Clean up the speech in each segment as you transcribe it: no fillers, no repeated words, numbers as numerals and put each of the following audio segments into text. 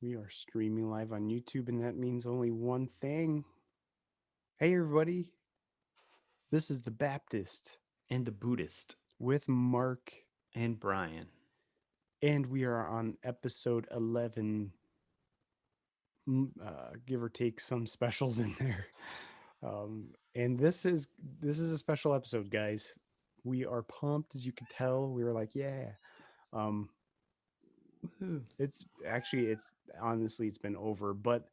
We are streaming live on YouTube, and that means only one thing. Hey, everybody, this is the Baptist And the Buddhist with Mark, and Brian. and we are on episode 11, give or take some specials in there. And this is a special episode, guys. We are pumped, as you can tell. We were like, yeah. Um, Woo. it's honestly it's been over, but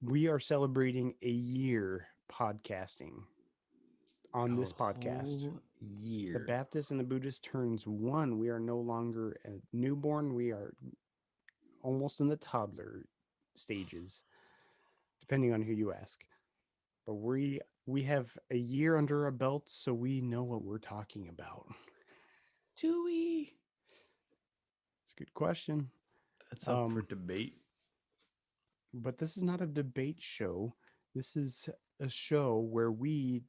we are celebrating a year podcasting on A this podcast. whole The year. Baptist and the Buddhist turns one. We are no longer a newborn. We are almost in the toddler stages, depending on who you ask. But we have a year under our belt, so we know what we're talking about. Do we? It's a good question. That's up for Um, debate. but this is not a debate show. This is a show where we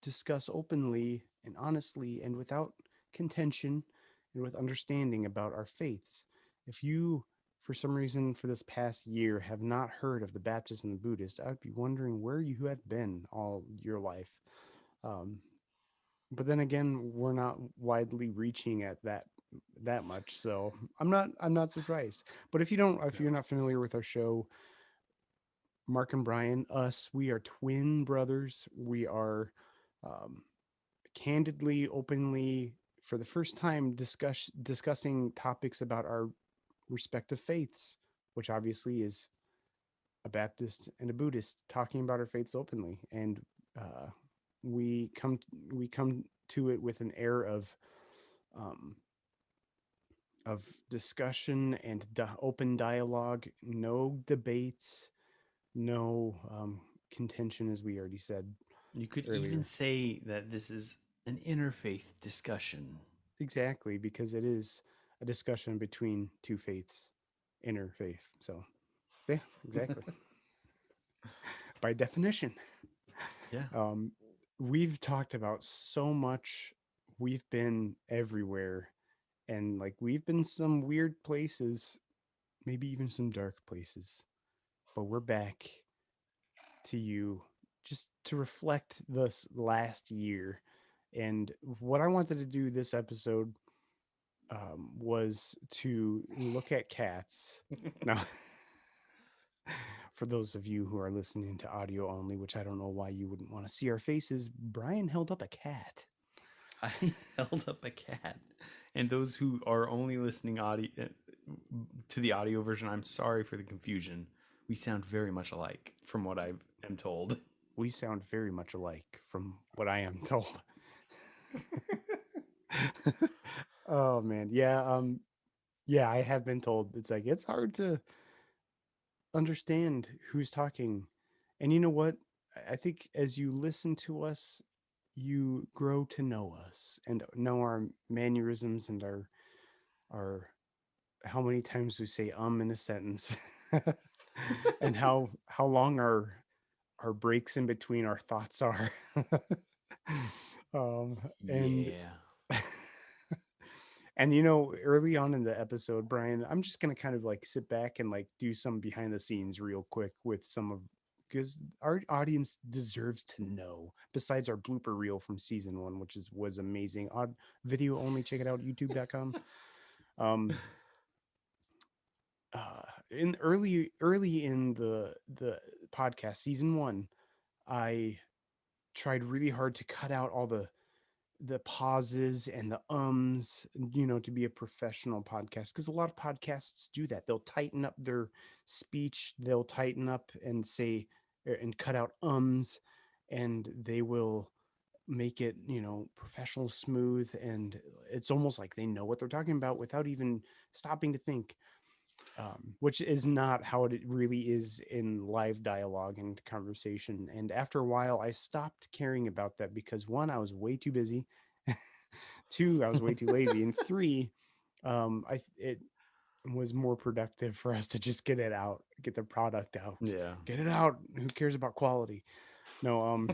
discuss openly and honestly and without contention and with understanding about our faiths. If you, for some reason, for this past year, have not heard of the Baptist and the Buddhist, I would be wondering where you have been all your life. Um, but then again, we're not widely reaching at that much, so I'm not surprised. But if No. you're not familiar with our show, Mark and Brian, we are twin brothers. We are um, candidly, openly, for the first time, discussing topics about our respective faiths, which obviously is a Baptist and a Buddhist talking about our faiths openly, and uh, we come to it with an air um, of discussion and open dialogue, no debates, no contention, as we already said You could even earlier. say that this is an interfaith discussion. Exactly, because it is a discussion between two faiths, interfaith. So, yeah, exactly. By definition, Yeah. um, we've talked about so much. We've been everywhere, and like we've been some weird places, maybe even some dark places. But we're back to you just to reflect this last year. And what I wanted to do this episode was to look at cats. Now, for those of you who are listening to audio only, which I don't know why you wouldn't want to see our faces, Brian held up a cat. I held up a cat. And those who are only listening to the audio version, I'm sorry for the confusion. We sound very much alike from what I am told. We sound very much alike, from what I am told. Oh man, yeah, yeah, I have been told it's like it's hard to understand who's talking. And you know what? I think as you listen to us, you grow to know us and know our mannerisms and our how many times we say in a sentence. And how long our breaks in between our thoughts are. And Yeah. and early on in the episode, Brian, I'm just gonna kind of like sit back and like do some behind the scenes real quick with some of, because our audience deserves to know. Besides our blooper reel from season one, which was amazing. Odd video only. Check it out, youtube.com. Um, in early in the podcast season one, I tried really hard to cut out all the pauses and the to be a professional podcast, because a lot of podcasts do that. They'll tighten up their speech, they'll tighten up and say and cut out and they will make it professional, smooth, and it's almost like they know what they're talking about without even stopping to think, which is not how it really is in live dialogue and conversation. And after a while, I stopped caring about that because one, I was way too busy. Two, I was way too lazy. And three, it was more productive for us to just get it out, get the product out, Yeah. get it out. Who cares about quality? No,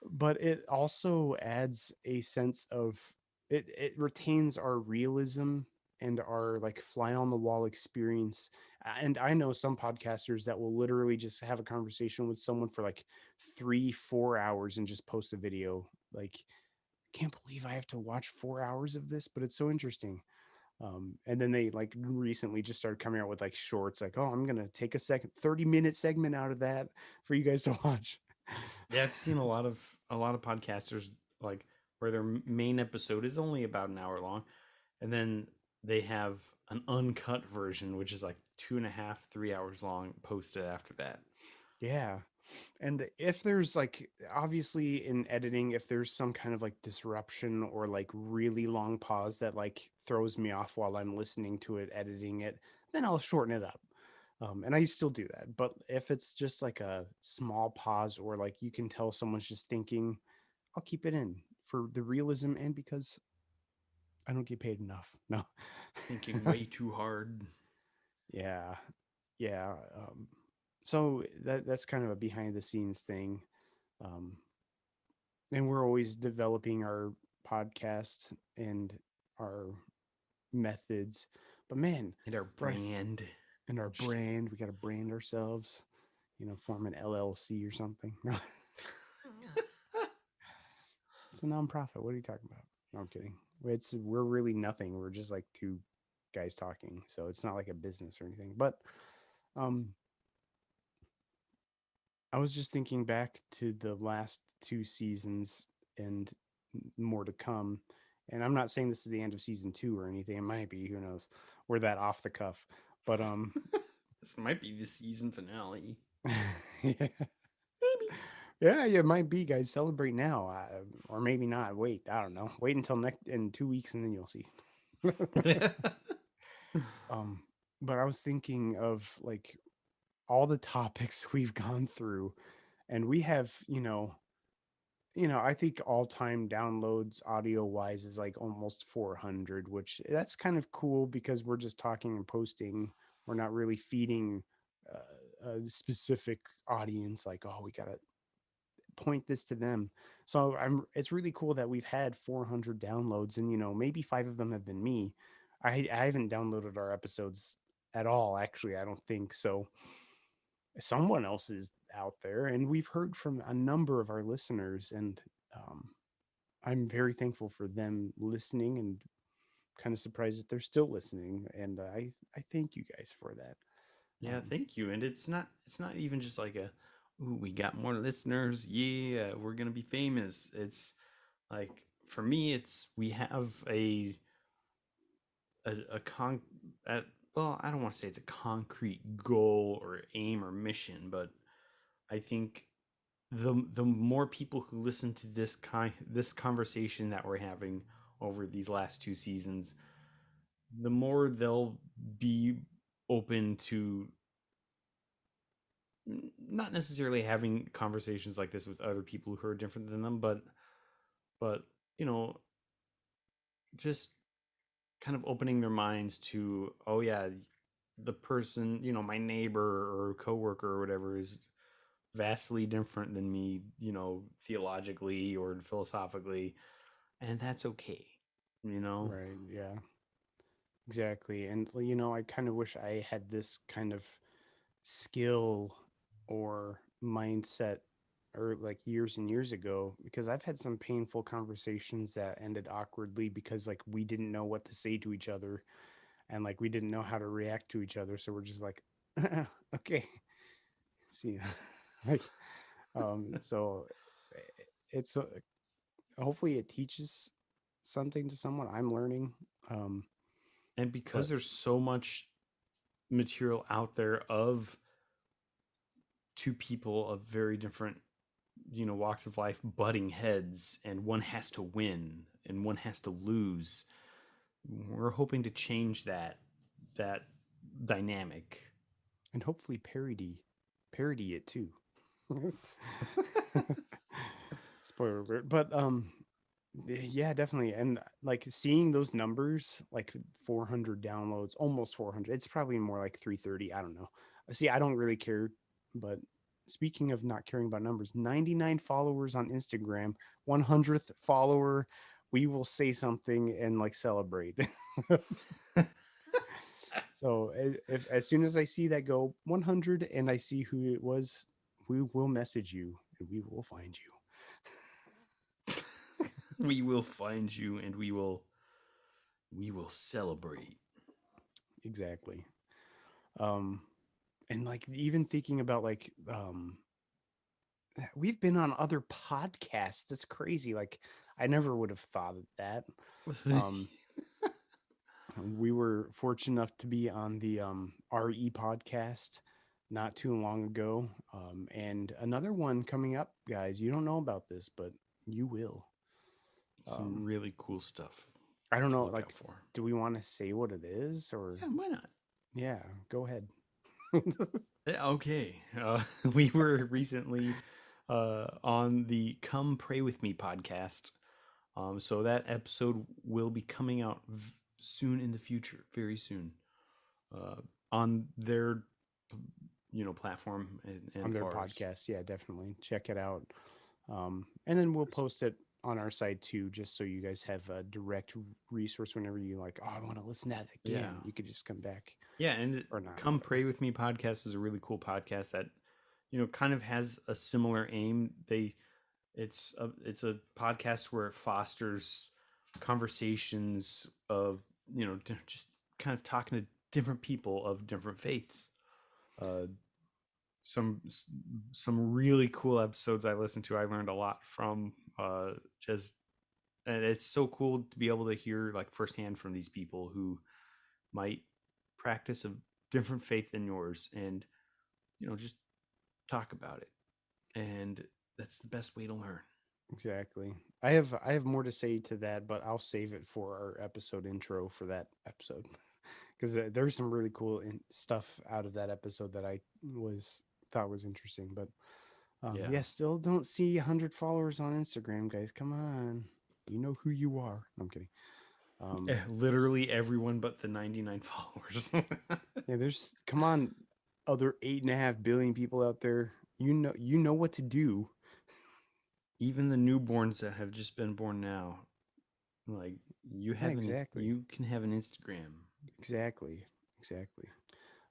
but it also adds a sense of it retains our realism and our like fly on the wall experience. And I know some podcasters that will literally just have a conversation with someone for like 3 4 hours and just post a video. Like, can't believe I have to watch 4 hours of this, but it's so interesting. And then they like recently just started coming out with like shorts, like, oh, I'm gonna take a second 30-minute segment out of that for you guys to watch. Yeah, I've seen a lot of podcasters like where their main episode is only about an hour long, and then they have an uncut version, which is like 2.5, 3 hours long, posted after that. Yeah. And if there's like, obviously in editing, if there's some kind of like disruption or like really long pause that like throws me off while I'm listening to it, editing it, then I'll shorten it up. And I still do that. But if it's just like a small pause or like you can tell someone's just thinking, I'll keep it in for the realism and because I don't get paid enough. No. Thinking way too hard. Yeah. Yeah. So that's kind of a behind the scenes thing. Um, and we're always developing our podcast and our methods. But man, And our right, brand. and our Just kidding. brand, we got to brand ourselves, form an LLC or something. No, it's a nonprofit. What are you talking about? No, I'm kidding. We're really nothing. We're just like two guys talking. So it's not like a business or anything. But um I was just thinking back to the last two seasons and more to come. And I'm not saying this is the end of season 2 or anything. It might be, who knows. We're that off the cuff. But This might be the season finale. yeah. Maybe. Yeah, it might be, guys. Celebrate now, or maybe not. Wait, I don't know. Wait until next in 2 weeks, and then you'll see. um, but I was thinking of like all the topics we've gone through, and we have, I think all time downloads audio wise is like almost 400, which that's kind of cool because we're just talking and posting. We're not really feeding a specific audience like, oh, we got to point this to them. So it's really cool that we've had 400 downloads and maybe 5 of them have been me. I haven't downloaded our episodes at all, actually. I don't think so. Someone else is out there, and we've heard from a number of our listeners, and um, I'm very thankful for them listening, and kind of surprised that they're still listening, and I thank you guys for that. Yeah, um, thank you. And it's not even just like a ooh, we got more listeners. Yeah, we're gonna be famous. It's like for me, it's we have a con at well, I don't want to say it's a concrete goal or aim or mission, but I think the more people who listen to this conversation that we're having over these last two seasons, the more they'll be open to not necessarily having conversations like this with other people who are different than them, but you know, just kind of opening their minds to, oh yeah, the person, my neighbor or coworker or whatever is vastly different than me, theologically or philosophically, and that's okay, you know. right, yeah, exactly. And I kind of wish I had this kind of skill or mindset or like years and years ago, because I've had some painful conversations that ended awkwardly because like we didn't know what to say to each other, and like we didn't know how to react to each other, so we're just like okay, see. Like, so it's hopefully it teaches something to someone. I'm learning. um And because but there's so much material out there of two people of very different walks of life butting heads, and one has to win and one has to lose, we're hoping to change that dynamic. and hopefully parody it too. Spoiler alert. But yeah, definitely. And like seeing those numbers, like 400 downloads, almost 400. It's probably more like 330. I don't know. See, I don't really care. But speaking of not caring about numbers, 99 followers on Instagram, 100th follower. We will say something and like celebrate. So if as soon as I see that go 100 and I see who it was, we will message you and we will find you. We will find you and we will celebrate. Exactly. Um, and like even thinking about we've been on other podcasts. It's crazy. Like I never would have thought of that. Um, we were fortunate enough to be on the RE podcast not too long ago, and another one coming up, guys. You don't know about this, but you will. Some Um, really cool stuff I don't to know. look out Like, for. do we want to say what it is, or Yeah, why not? yeah, go ahead. Okay. We were recently on the Come Pray With Me podcast. So that episode will be coming out soon in the future, very soon, uh, on their platform On and their ours. podcast. Yeah, definitely check it out. And then we'll post it on our site too, just so you guys have a direct resource whenever you like. Oh, I want to listen to that Yeah, again. You could just come back yeah, and or not, Come whatever. Pray With Me podcast is a really cool podcast that kind of has a similar aim. It's a podcast where it fosters conversations of just kind of talking to different people of different faiths. Uh, some some really cool episodes I listened to. I learned a lot from. Just and it's so cool to be able to hear like firsthand from these people who might practice a different faith than yours, and just talk about it. And that's the best way to learn. Exactly. I have more to say to that, but I'll save it for our episode intro for that episode because there's some really cool stuff out of that episode that I was thought was interesting. But Yeah. yeah, still don't see 100 followers on Instagram, guys. Come on, you know who you are. I'm kidding. Um, Literally everyone but the 99 followers. yeah, there's come on, other 8.5 billion people out there. You know what to do. Even the newborns that have just been born now, like Yeah, exactly, you can have an Instagram. exactly, exactly.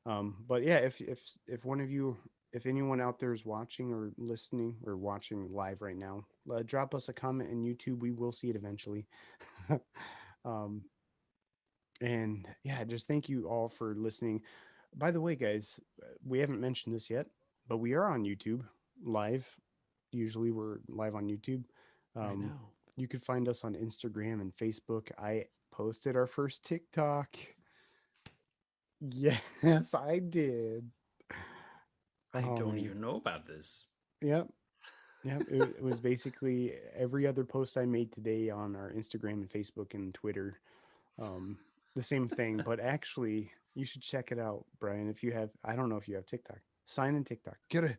But yeah, if one of you, if anyone out there is watching or listening or watching live right now, drop us a comment in YouTube. We will see it eventually. um, and yeah, just thank you all for listening. By the way, guys, we haven't mentioned this yet, but we are on YouTube live. Usually, we're live on YouTube. Right Um, now. you could find us on Instagram and Facebook. I posted our first TikTok. Yes, I did. I Oh don't man. even know about this. Yep. Yep. It was basically every other post I made today on our Instagram and Facebook and Twitter. Um, the same thing, but actually, you should check it out, Brian. If you have, I don't know if you have TikTok. Sign in TikTok. Get a.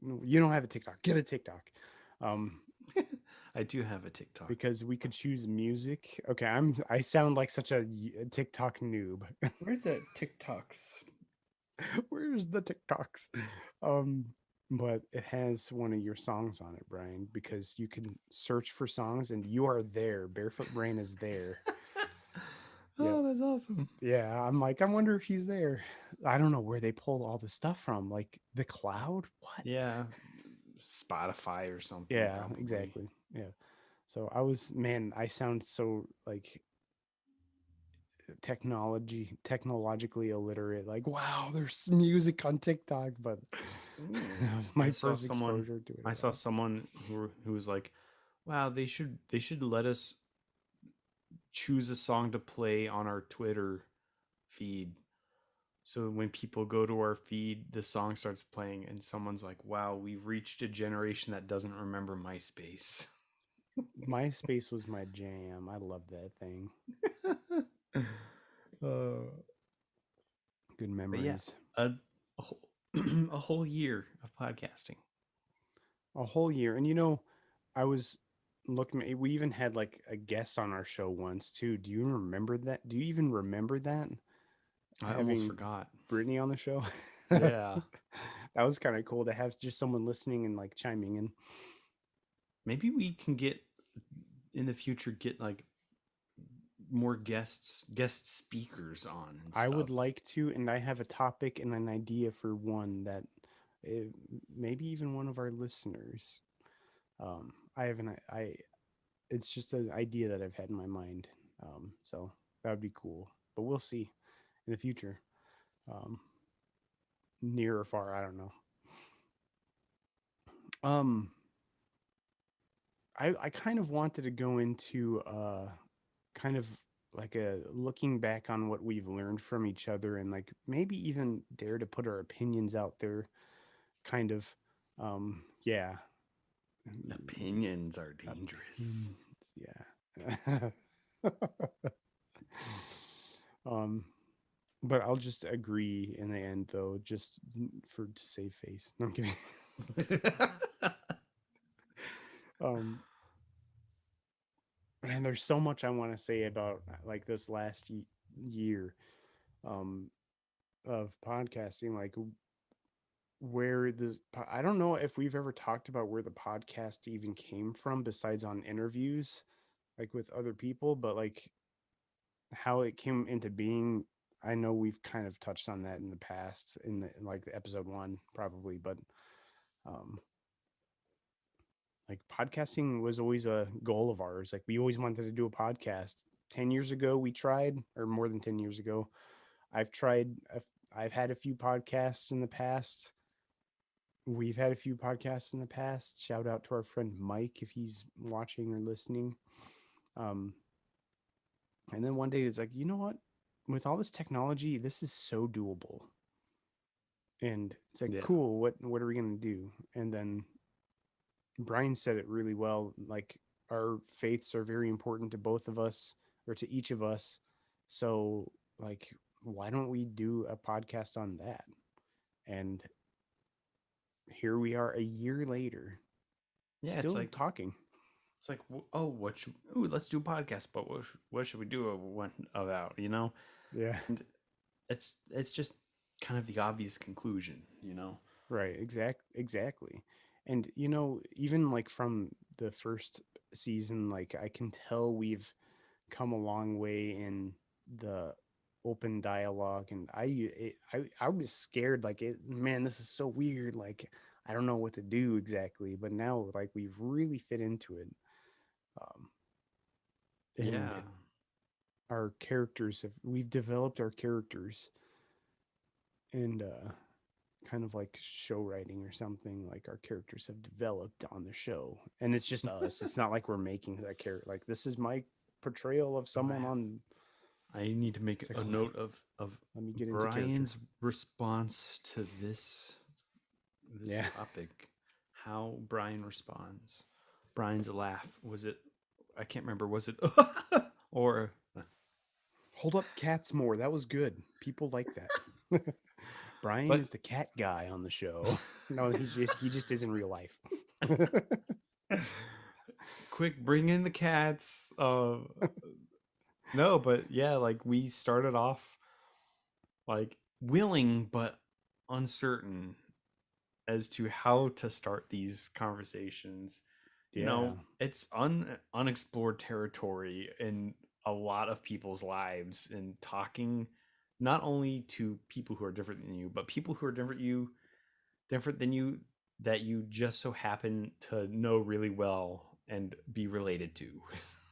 No, you don't have a TikTok. Get a TikTok. Um, I do have a TikTok. because we could choose music. Okay, I sound like such a TikTok noob. Where are the TikToks? Where's the TikToks? Um, but it has one of your songs on it, Brian, because you can search for songs and you are there. Barefoot Brain is there. Yep. Oh, that's awesome. Yeah, I'm like, I wonder if he's there. I don't know where they pulled all the stuff from. Like the cloud? What? Yeah. Spotify or something, Yeah, probably. exactly. Yeah. So I sound so like technologically illiterate. Like, wow, there's music on TikTok, but Ooh. that was my first exposure to it. I saw Wow. someone who was like, "Wow, they should let us choose a song to play on our Twitter feed. So when people go to our feed, the song starts playing, and someone's like, "Wow, we've reached a generation that doesn't remember MySpace." MySpace was my jam. I love that thing. uh, Good but yeah, memories. a whole, a whole year of podcasting. A whole year. And I was looking, we even had like a guest on our show once too. Do you remember that? Do you even remember that? I almost Having forgot. Brittany on the show? That Yeah, was kind of cool to have just someone listening and like chiming in. maybe we can get in the future get like more guest speakers on and I would stuff. like to, and I have a topic and an idea for one that maybe even one of our listeners. I have an I. It's just an idea that I've had in my mind. So that would be cool, but we'll see in the future. Um, Near or far, I don't know. Um, I kind of wanted to go into kind of like a looking back on what we've learned from each other and like maybe even dare to put our opinions out there kind of yeah. Opinions are dangerous. Opinions, yeah. um but I'll just agree in the end though, just for to save face. No, I'm kidding. um and there's so much I want to say about like this last year um of podcasting, like where this I don't know if we've ever talked about where the podcast even came from besides on interviews like with other people, but like how it came into being. I know we've kind of touched on that in the past in like the episode 1 probably, but um like podcasting was always a goal of ours. Like we always wanted to do a podcast. 10 years ago we tried, or more than 10 years ago. I've tried I've had a few podcasts in the past. We've had a few podcasts in the past. Shout out to our friend Mike if he's watching or listening. Um, and then one day it's like, you know what? With all this technology, this is so doable. And it's like, Yeah. cool. What are we gonna do? And then Brian said it really well. Like our faiths are very important to both of us or to each of us. So like, why don't we do a podcast on that? And here we are a year later, Yeah, still talking. it's like oh, what should ooh, let's do a podcast, but what should we do one about, you know? Yeah. And it's just kind of the obvious conclusion, you know. Right, exactly. And even like from the first season, like I can tell we've come a long way in the open dialogue, and I was scared like man, this is so weird, like I don't know what to do exactly, but now like we've really fit into it. Um and Yeah. our characters have we've developed our characters, and kind of like show writing or something, like our characters have developed on the show and it's just us. It's not like we're making that character, like this is my portrayal of Oh, someone on. I need to make It's like, a oh my, note of let me get into character. Brian's response to this Yeah. topic. How Brian responds. Brian's laugh. Was it? I can't remember. Was it or Hold up cats more, that was good, people like that. Brian but is the cat guy on the show. No, he just is in real life. quick, bring in the cats. No, but yeah, like we started off like willing but uncertain as to how to start these conversations. You Yeah, know, it's unexplored territory in a lot of people's lives, and talking not only to people who are different than you, but people who are different than you, that you just so happen to know really well and be related to.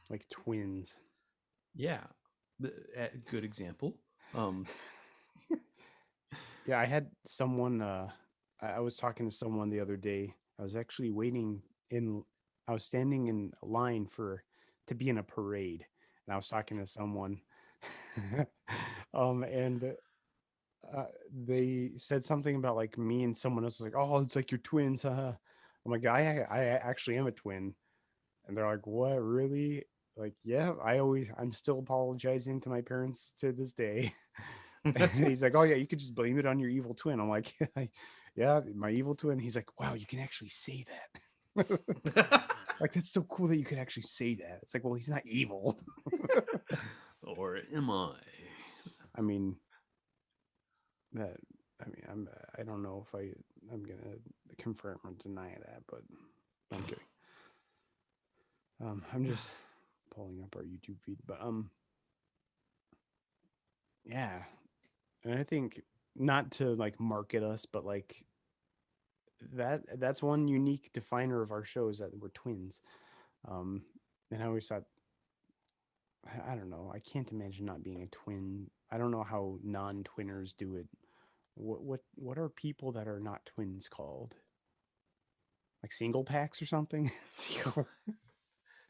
like twins. Yeah, good example. Um, Yeah, I had someone. I was talking to someone the other day. I was actually waiting in. I was standing in a line for to be in a parade, and I was talking to someone, and they said something about like me and someone else was like, "Oh, it's like your twins." Huh? I'm like, I actually am a twin, and they're like, "What? Really?" Like, yeah, I'm still apologizing to my parents to this day. He's like, "Oh yeah, you could just blame it on your evil twin." I'm like, "Yeah, my evil twin." He's like, "Wow, you can actually say that." Like that's so cool that you could actually say that. It's like, well, he's not evil. or am I? I mean, that. I don't know if I'm gonna confirm or deny that, but I'm kidding. I'm just pulling up our YouTube feed, but Yeah. And I think, not to like market us, but like that's one unique definer of our show, is that we're twins. Um, and I always thought, I don't know, I can't imagine not being a twin. I don't know how non-twinners do it. What are people that are not twins called? Like single packs or something?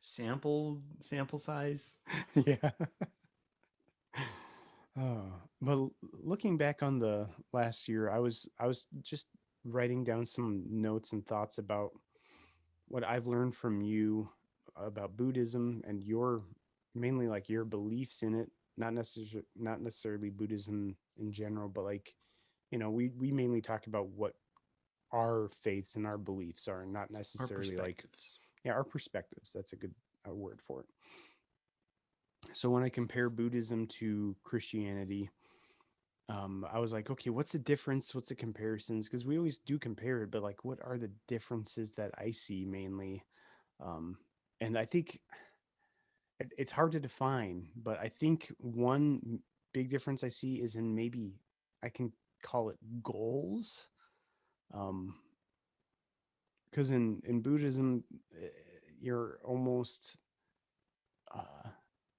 Sample size. Yeah. Oh, but looking back on the last year, I was just writing down some notes and thoughts about what I've learned from you about Buddhism, and your, mainly like your beliefs in it, not necessarily Buddhism in general, but like, we mainly talk about what our faiths and our beliefs are, and not Our necessarily like, perspectives. yeah, our perspectives. That's a good word for it. So when I compare Buddhism to Christianity, I was like, okay, what's the difference? What's the comparisons? Because we always do compare it, but like, what are the differences that I see mainly? Um, and I think it's hard to define, but I think one big difference I see is in, maybe I can call it goals. Um, because in Buddhism, you're almost, uh,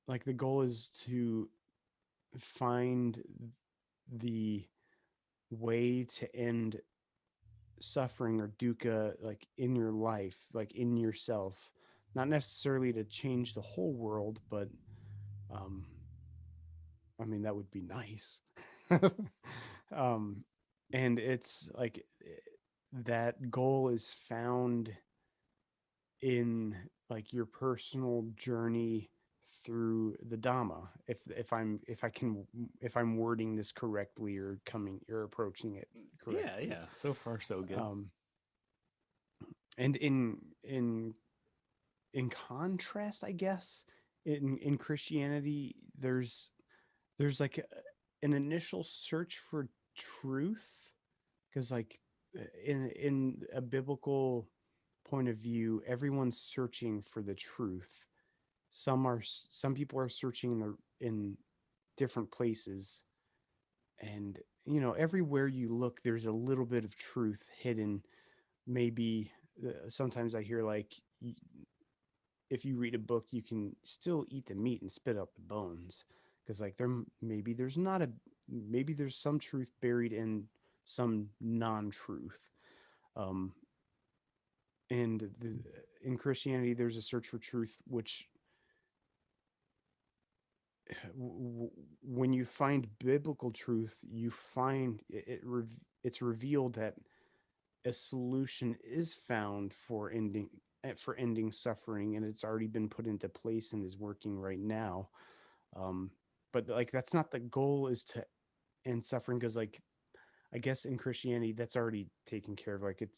like, the goal is to find the way to end suffering or dukkha, like in your life, like in yourself, not necessarily to change the whole world, but um I mean, that would be nice. um and it's like, that goal is found in like your personal journey through the Dhamma. If I'm wording this correctly, or approaching it Yeah, correctly. yeah. So far, so good. um and in contrast, I guess, in Christianity, there's like an initial search for truth, because like, in a biblical point of view, everyone's searching for the truth. Some people are searching in different places, and everywhere you look, there's a little bit of truth hidden. Maybe, sometimes I hear like, if you read a book, you can still eat the meat and spit out the bones, because like, maybe there's some truth buried in some non-truth. um and in Christianity, there's a search for truth, which, when you find biblical truth, you find it's revealed that a solution is found for ending suffering, and it's already been put into place and is working right now. um but like, that's not the goal, is to end suffering, because like, I guess in Christianity, that's already taken care of. Like,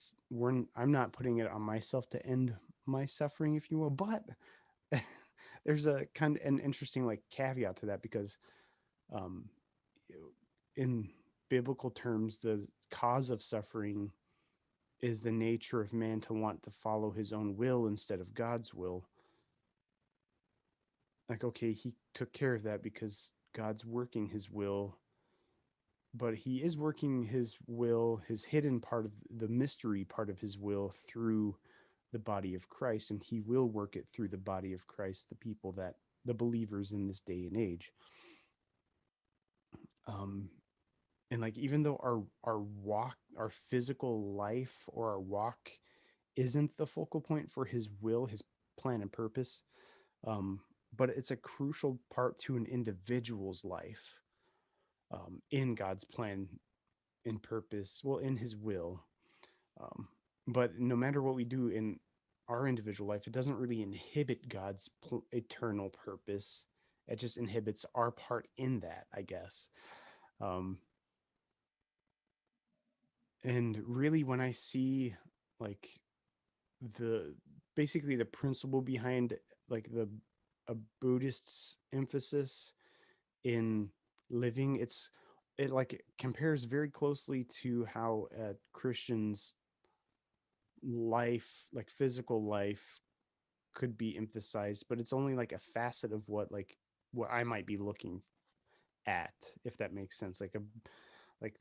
I'm not putting it on myself to end my suffering, if you will. But there's a kind of an interesting like caveat to that, because um in biblical terms, the cause of suffering is the nature of man to want to follow his own will instead of God's will. Like, okay, he took care of that because God's working his will, but he is working his will, his hidden part of the mystery part of his will, through the body of Christ, and he will work it through the body of Christ, the believers in this day and age. Um, and like, even though our physical life, or our walk, isn't the focal point for his will, his plan and purpose, um, but it's a crucial part to an individual's life, in God's plan and purpose, well, in his will. Um, but no matter what we do in our individual life, it doesn't really inhibit God's eternal purpose. It just inhibits our part in that, I guess. Um, and really, when I see like the basically the principle behind like the a Buddhist's emphasis in living, it compares very closely to how a Christian's life, like physical life, could be emphasized, but it's only like a facet of what I might be looking at, if that makes sense. Like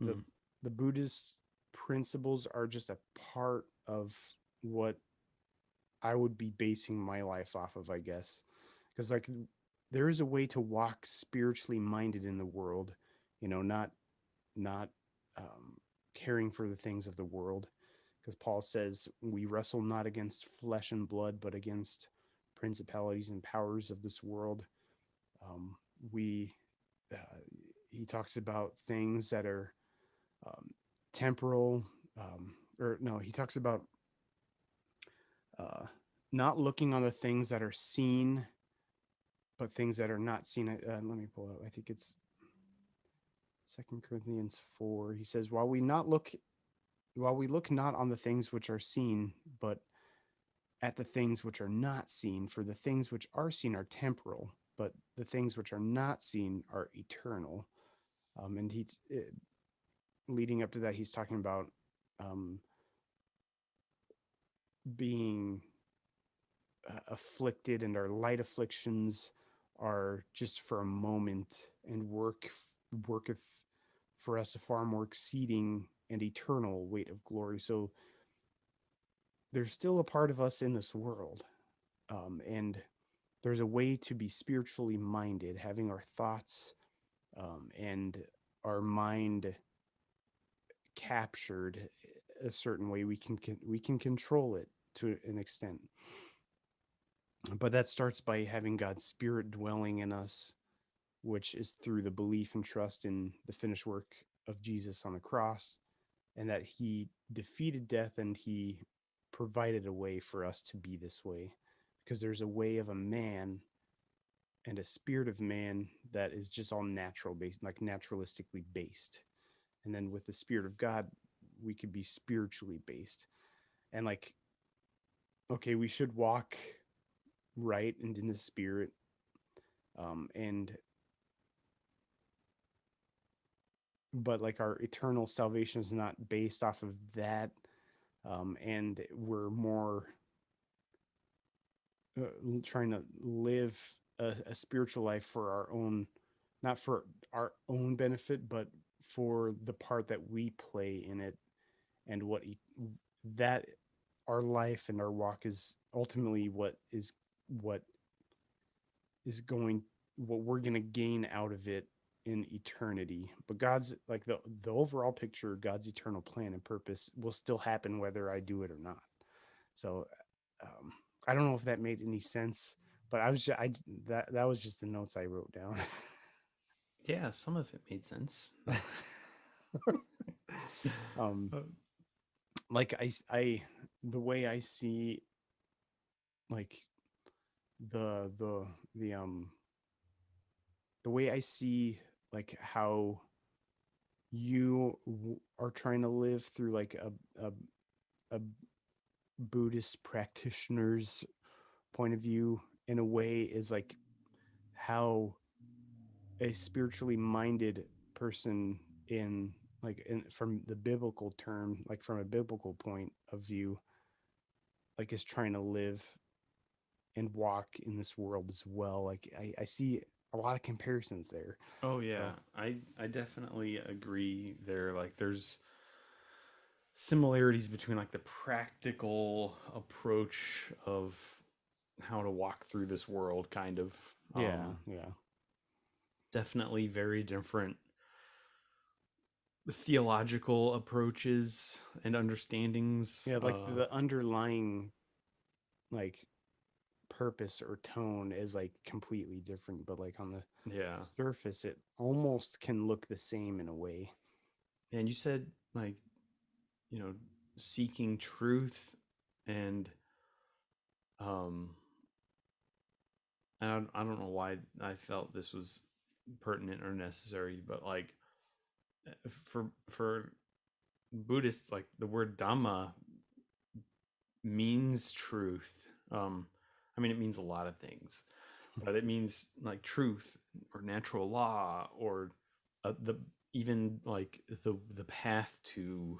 Mm. the Buddhist principles are just a part of what I would be basing my life off of, I guess. Because like there is a way to walk spiritually minded in the world, not um, caring for the things of the world. Because Paul says we wrestle not against flesh and blood, but against principalities and powers of this world. Um, we uh, he talks about things that are um, temporal, or no, he talks about uh, not looking on the things that are seen, but things that are not seen. Let me pull it up. I think it's Second Corinthians 4. He says, while we look not on the things which are seen, but at the things which are not seen, for the things which are seen are temporal, but the things which are not seen are eternal. And he's leading up to that, he's talking about um, being afflicted, and our light afflictions are just for a moment, and worketh for us a far more exceeding and eternal weight of glory. So there's still a part of us in this world, and there's a way to be spiritually minded, having our thoughts and our mind captured a certain way. We can control it to an extent, but that starts by having God's Spirit dwelling in us, which is through the belief and trust in the finished work of Jesus on the cross, and that he defeated death and he provided a way for us to be this way. Because there's a way of a man and a spirit of man that is just all natural based, like naturalistically based. And then with the Spirit of God, we could be spiritually based. And like, okay, we should walk right and in the Spirit. And but like our eternal salvation is not based off of that. And we're more uh, trying to live a spiritual life for our own, not for our own benefit, but for the part that we play in it, and that our life and our walk is ultimately what is going what we're going to gain out of it in eternity. But God's like the overall picture, God's eternal plan and purpose will still happen whether I do it or not. So um, I don't know if that made any sense, but that was just the notes I wrote down. Yeah, some of it made sense. um, Uh, like I the way I see like the the the way I see like how are trying to live through like a Buddhist practitioner's point of view in a way is like how a spiritually minded person from the biblical term, like from a biblical point of view, like is trying to live and walk in this world as well. Like I see a lot of comparisons there. oh yeah, So I definitely agree there. Like there's similarities between like the practical approach of how to walk through this world kind of yeah, yeah. definitely very different theological approaches and understandings. Yeah, like the underlying like purpose or tone is like completely different, but like on the Yeah. surface it almost can look the same in a way. And you said like, you know, seeking truth and um I don't know why I felt this was pertinent or necessary, but like for Buddhists, like the word Dhamma means truth. I mean, it means a lot of things, but it means like truth or natural law or the even like the path to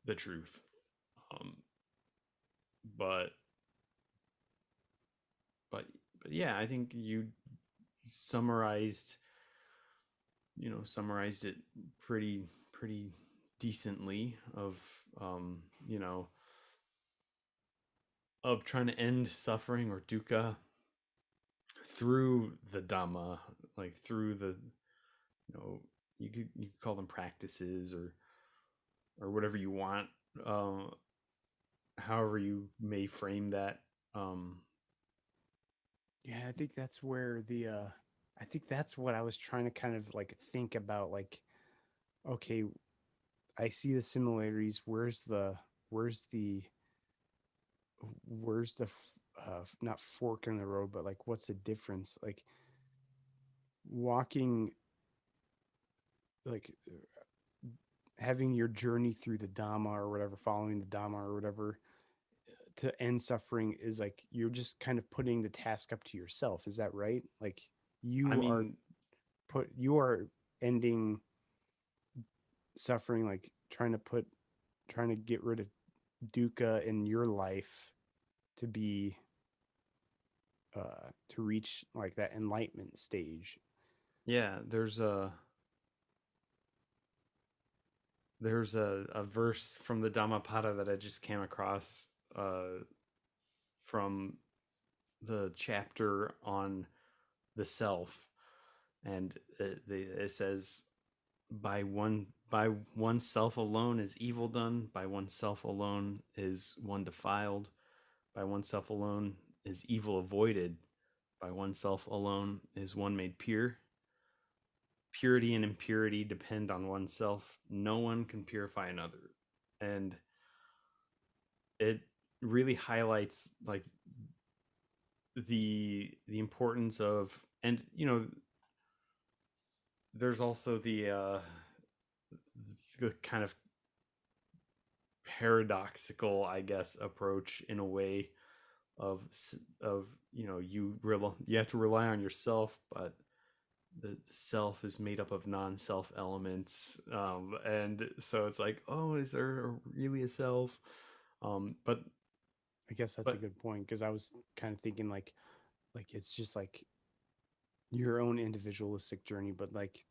the truth. Um, but but but yeah, I think you summarized, summarized it pretty decently of, you know, of trying to end suffering or dukkha through the Dhamma, like through the, you know, you could call them practices or whatever you want, uh, however you may frame that. Um, Yeah, I think that's where the I think that's what I was trying to kind of like think about, like, okay, I see the similarities. Where's the where's the not fork in the road, but like what's the difference? Like walking, like having your journey through the Dhamma or whatever, following the Dhamma or whatever, to end suffering is like you're just kind of putting the task up to yourself. Is that right? Like I you are mean, you are ending suffering, like trying to get rid of dukkha in your life to be to reach like that enlightenment stage. yeah, there's a verse from the Dhammapada that I just came across, from the chapter on the self, and it says, by oneself alone is evil done, by oneself alone is one defiled, by oneself alone is evil avoided, by oneself alone is one made pure. Purity and impurity depend on oneself. No one can purify another. And it really highlights like the importance of, and there's also the kind of paradoxical, I guess, approach in a way of of you have to rely on yourself, but the self is made up of non-self elements, and so it's like, oh, is there really a self? But I guess that's a but good point, because I was kind of thinking like it's just like your own individualistic journey, but like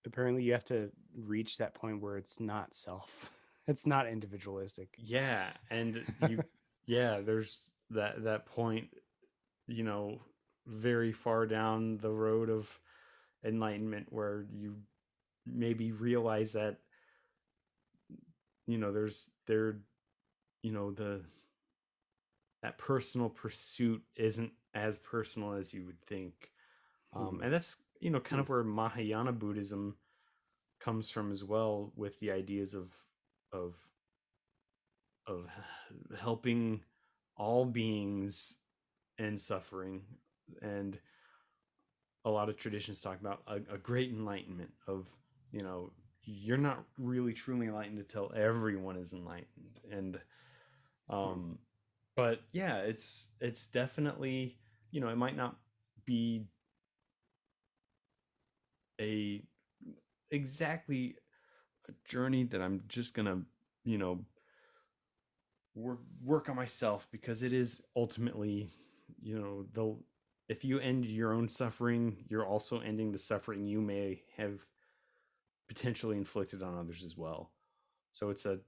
apparently you have to reach that point where it's not self. It's not individualistic. yeah, and yeah, there's that point, you know, very far down the road of enlightenment where you maybe realize that, there's there the that personal pursuit isn't as personal as you would think. Hmm. And that's, kind of where Mahayana Buddhism comes from as well, with the ideas of of helping all beings end suffering. And a lot of traditions talk about a great enlightenment of, you're not really truly enlightened until everyone is enlightened. And Hmm. um but yeah, it's definitely, it might not be a exactly a journey that I'm just gonna, you know work on myself, because it is ultimately, the if you end your own suffering, you're also ending the suffering you may have potentially inflicted on others as well. So it's an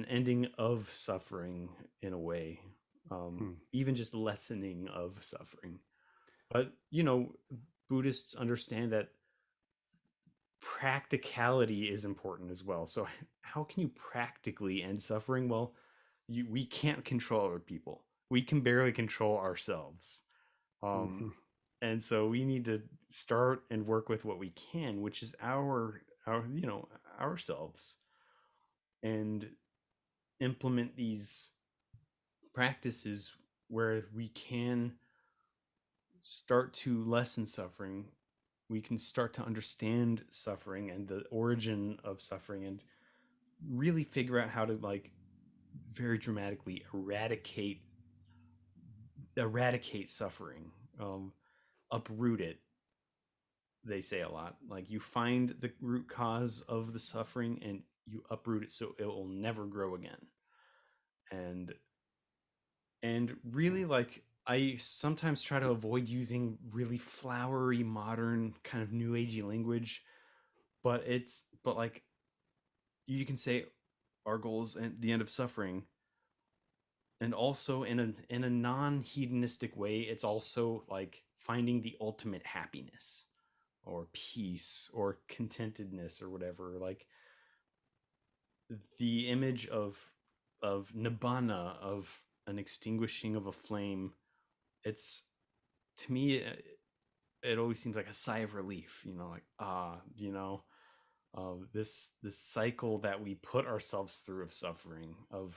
ending of suffering in a way, Hmm. even just lessening of suffering. But Buddhists understand that practicality is important as well. So how can you practically end suffering? Well, we can't control other people. We can barely control ourselves. Um, Hmm. and so we need to start and work with what we can, which is ourselves, and implement these practices where we can start to lessen suffering. We can start to understand suffering and the origin of suffering, and really figure out how to, like, very dramatically eradicate suffering, uproot it. They say a lot, like, you find the root cause of the suffering and you uproot it so it will never grow again. And really, like, I sometimes try to avoid using really flowery, modern, kind of new agey language, but like you can say our goal is at the end of suffering, and also in a non hedonistic way, it's also like finding the ultimate happiness or peace or contentedness or whatever. Like the image of nibbana, of an extinguishing of a flame, it's to me it always seems like a sigh of relief, like this cycle that we put ourselves through of suffering, of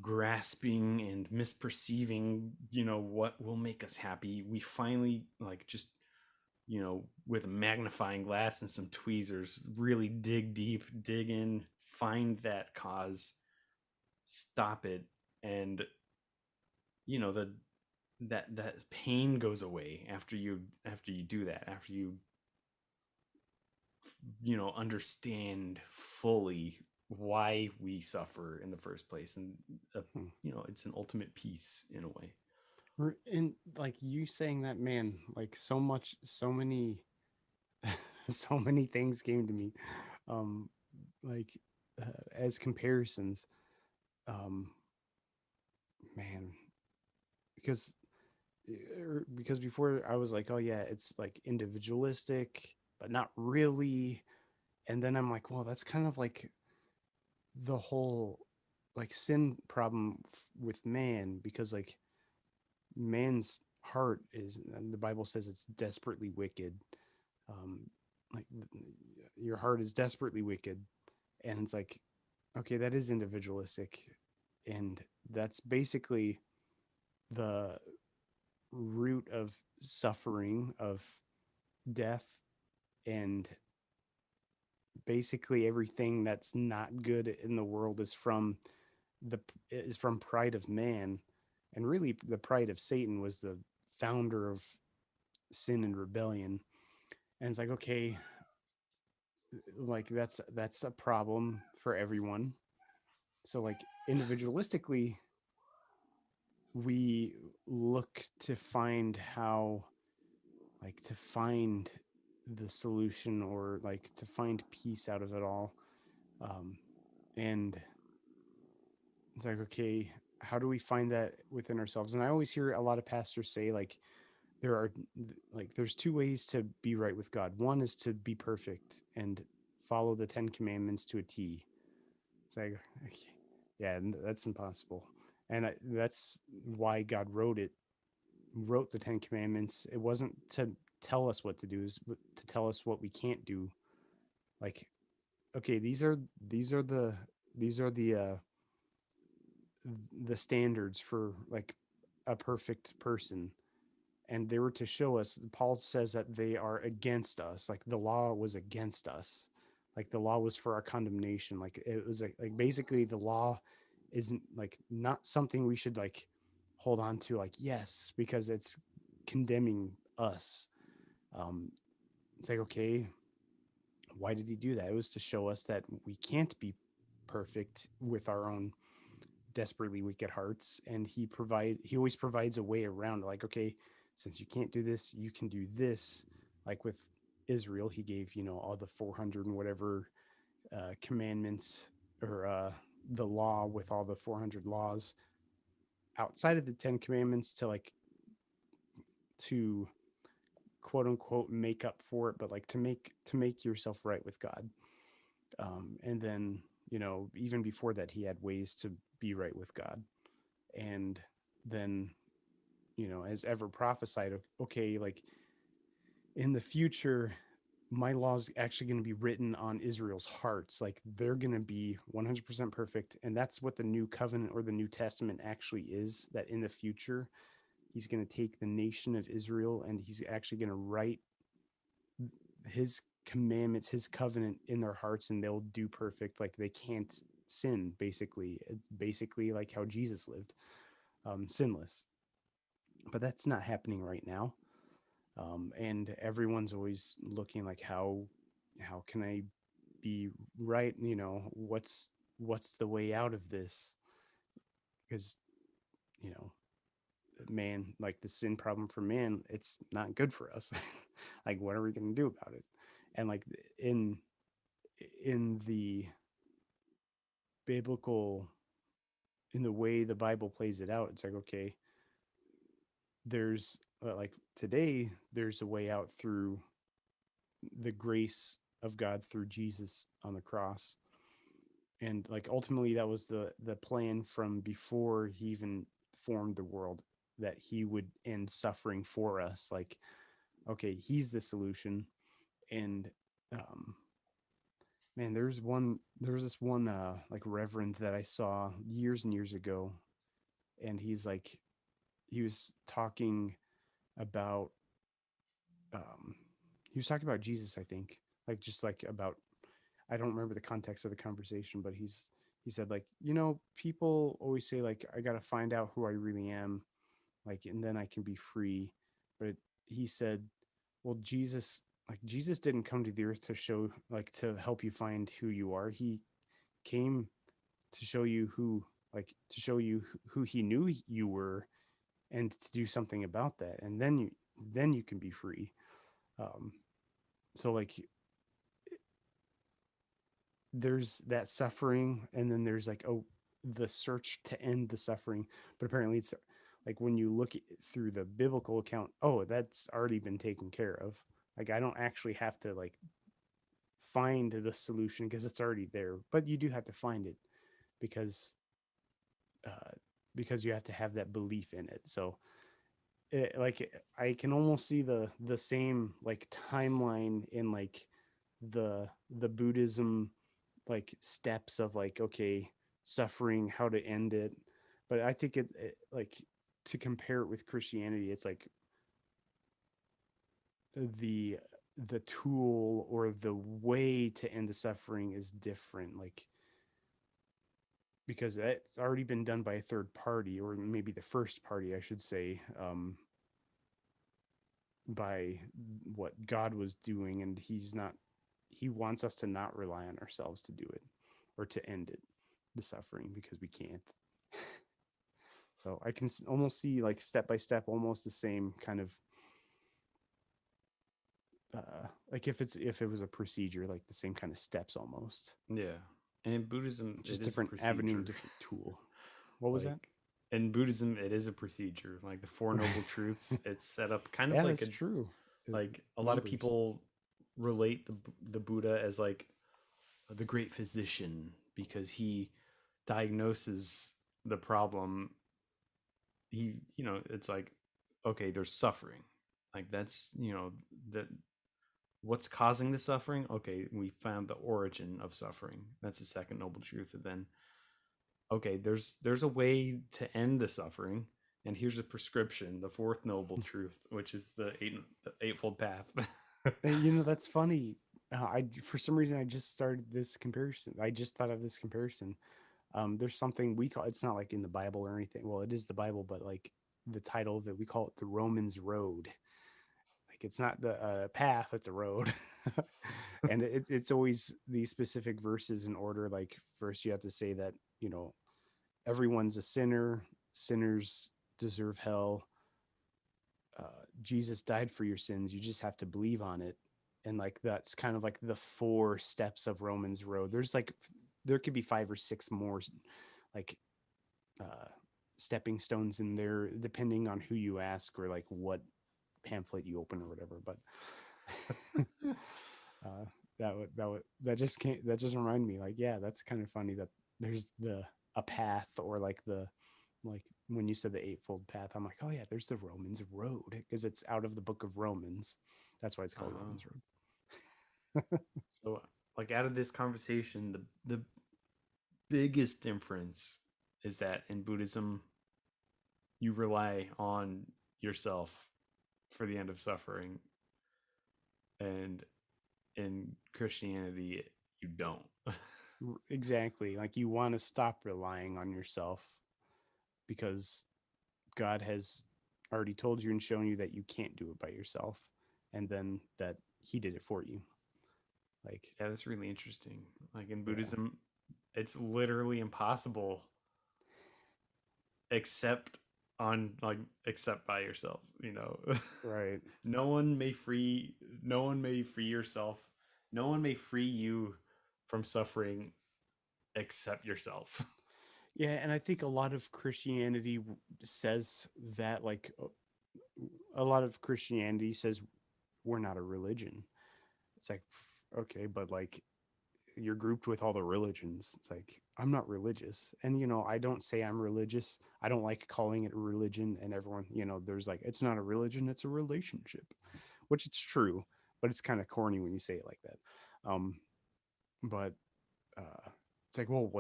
grasping and misperceiving, what will make us happy. We finally, like, just with a magnifying glass and some tweezers, really dig deep, dig in, find that cause, stop it, and the that pain goes away after you do that, after understand fully why we suffer in the first place, and Hmm. it's an ultimate peace in a way. And like you saying that, man, like so much, so many, so many things came to me, um, like as comparisons, um, man, because because before I was like, oh yeah, it's like individualistic, but not really. And then I'm like, well, that's kind of like the whole like sin problem with man, because like man's heart is, and the Bible says it's desperately wicked. Um, like your heart is desperately wicked, and it's like, okay, that is individualistic, and that's basically the root of suffering, of death, and basically everything that's not good in the world the is from pride of man. And really the pride of Satan was the founder of sin and rebellion. And it's like, okay, like that's a problem for everyone. So like individualistically, we look to find how, like, to find the solution, or like to find peace out of it all. um, and it's like, okay, how do we find that within ourselves? And I always hear a lot of pastors say, like, there are, like, there's two ways to be right with God. One is to be perfect and follow the 10 commandments to a T. It's like, okay, yeah, that's impossible. And that's why God wrote the 10 commandments. It wasn't to tell us what to do, is to tell us what we can't do. Like, okay, these are the standards for like a perfect person, and they were to show us. Paul says that they are against us, like the law was against us, like the law was for our condemnation. Like it was like basically the law isn't like not something we should like hold on to, like, yes, because it's condemning us. um it's like, okay, why did he do that? It was to show us that we can't be perfect with our own desperately wicked hearts, and he always provides a way around. Like, okay, since you can't do this, you can do this. Like with Israel, he gave all the 400 and whatever commandments, or the law with all the 400 laws outside of the 10 commandments, to like to quote unquote make up for it, but like to make yourself right with God. And then even before that, he had ways to be right with God. And then, as ever prophesied, okay, like in the future, my laws actually going to be written on Israel's hearts. Like they're going to be 100% perfect. And that's what the new covenant or the New Testament actually is, that in the future, he's going to take the nation of Israel and he's actually going to write his commandments, his covenant in their hearts, and they'll do perfect. Like they can't sin, basically. It's basically like how Jesus lived, sinless. But that's not happening right now. And everyone's always looking like, how can I be right? What's the way out of this? Because you know man, like the sin problem for man, it's not good for us. Like, what are we going to do about it? And like in the biblical, in the way the Bible plays it out, it's like, okay, there's like today, there's a way out through the grace of God through Jesus on the cross. And like ultimately that was the plan from before he even formed the world, that he would end suffering for us. Like, okay, he's the solution. And um man, there was this one like reverend that I saw years and years ago, and he was talking about um he was talking about Jesus, I think. Like just like about, I don't remember the context of the conversation, but he said like, you know, people always say like I got to find out who I really am, like, and then I can be free. But he said, well, Jesus didn't come to the earth to show, like, to help you find who you are. He came to show you who, like, to show you who he knew you were, and to do something about that, and then you can be free. Um, so like there's that suffering, and then there's like, oh, the search to end the suffering. But apparently it's like when you look through the biblical account, oh, that's already been taken care of. Like I don't actually have to like find the solution because it's already there, but you do have to find it because uh because you have to have that belief in it. So like I can almost see the same like timeline in like the Buddhism, like steps of like, okay, suffering, how to end it. But I think it like, to compare it with Christianity, it's like the the tool or the way to end the suffering is different, like because it's already been done by a third party, or maybe the first party I should say, by what God was doing, and he wants us to not rely on ourselves to do it or to end it, the suffering, because we can't. So I can almost see like step by step, almost the same kind of like if it was a procedure, like the same kind of steps almost, Yeah. And in Buddhism, it just is a different avenue and procedure. different tool. What was that? Like in Buddhism, it is a procedure. Like the Four Noble Truths, it's set up kind of Yeah, like that's true. like a lot of Numbers. people relate the Buddha as like the great physician because he diagnoses the problem. He, it's like, okay, there's suffering. Like that's, that what's causing the suffering? Okay, we found the origin of suffering. That's the second noble truth. And then okay, there's a way to end the suffering, and here's a prescription, the fourth noble truth, which is the eightfold path. And, you know, that's funny. I for some reason I just started this comparison. I just thought of this comparison. There's something we call, it's not like in the Bible or anything. Well, it is the Bible, but like the title of it, we call it the Romans Road. Like it's not the path, it's a road. And it's always these specific verses in order. Like first you have to say that, you know, everyone's a sinner, sinners deserve hell. Jesus died for your sins, you just have to believe on it. And like that's kind of like the four steps of Romans Road. There's like there could be five or six more like uh stepping stones in there depending on who you ask or like what pamphlet you open or whatever. But uh, that just can't, that just reminded me like, yeah, that's kind of funny that there's the a path, or like the, like when you said the eightfold path, I'm like, oh yeah, there's the Romans Road because it's out of the book of Romans. That's why it's called uh, Romans Road. so, like, out of this conversation, the biggest difference is that in Buddhism, you rely on yourself for the end of suffering, and in Christianity, you don't. Exactly. Like you want to stop relying on yourself because God has already told you and shown you that you can't do it by yourself, and then that He did it for you. Like, Yeah, that's really interesting. Like in yeah, Buddhism, it's literally impossible except on like except by yourself, you know. Right. no one may free no one may free yourself. No one may free you from suffering except yourself. Yeah, and I think a lot of Christianity says that, like, a lot of Christianity says we're not a religion. It's like, okay, but like you're grouped with all the religions. It's like, I'm not religious. And, I don't say I'm religious. I don't like calling it a religion. And everyone, there's like, it's not a religion, it's a relationship, which it's true, but it's kind of corny when you say it like that. Um, but it's like, well,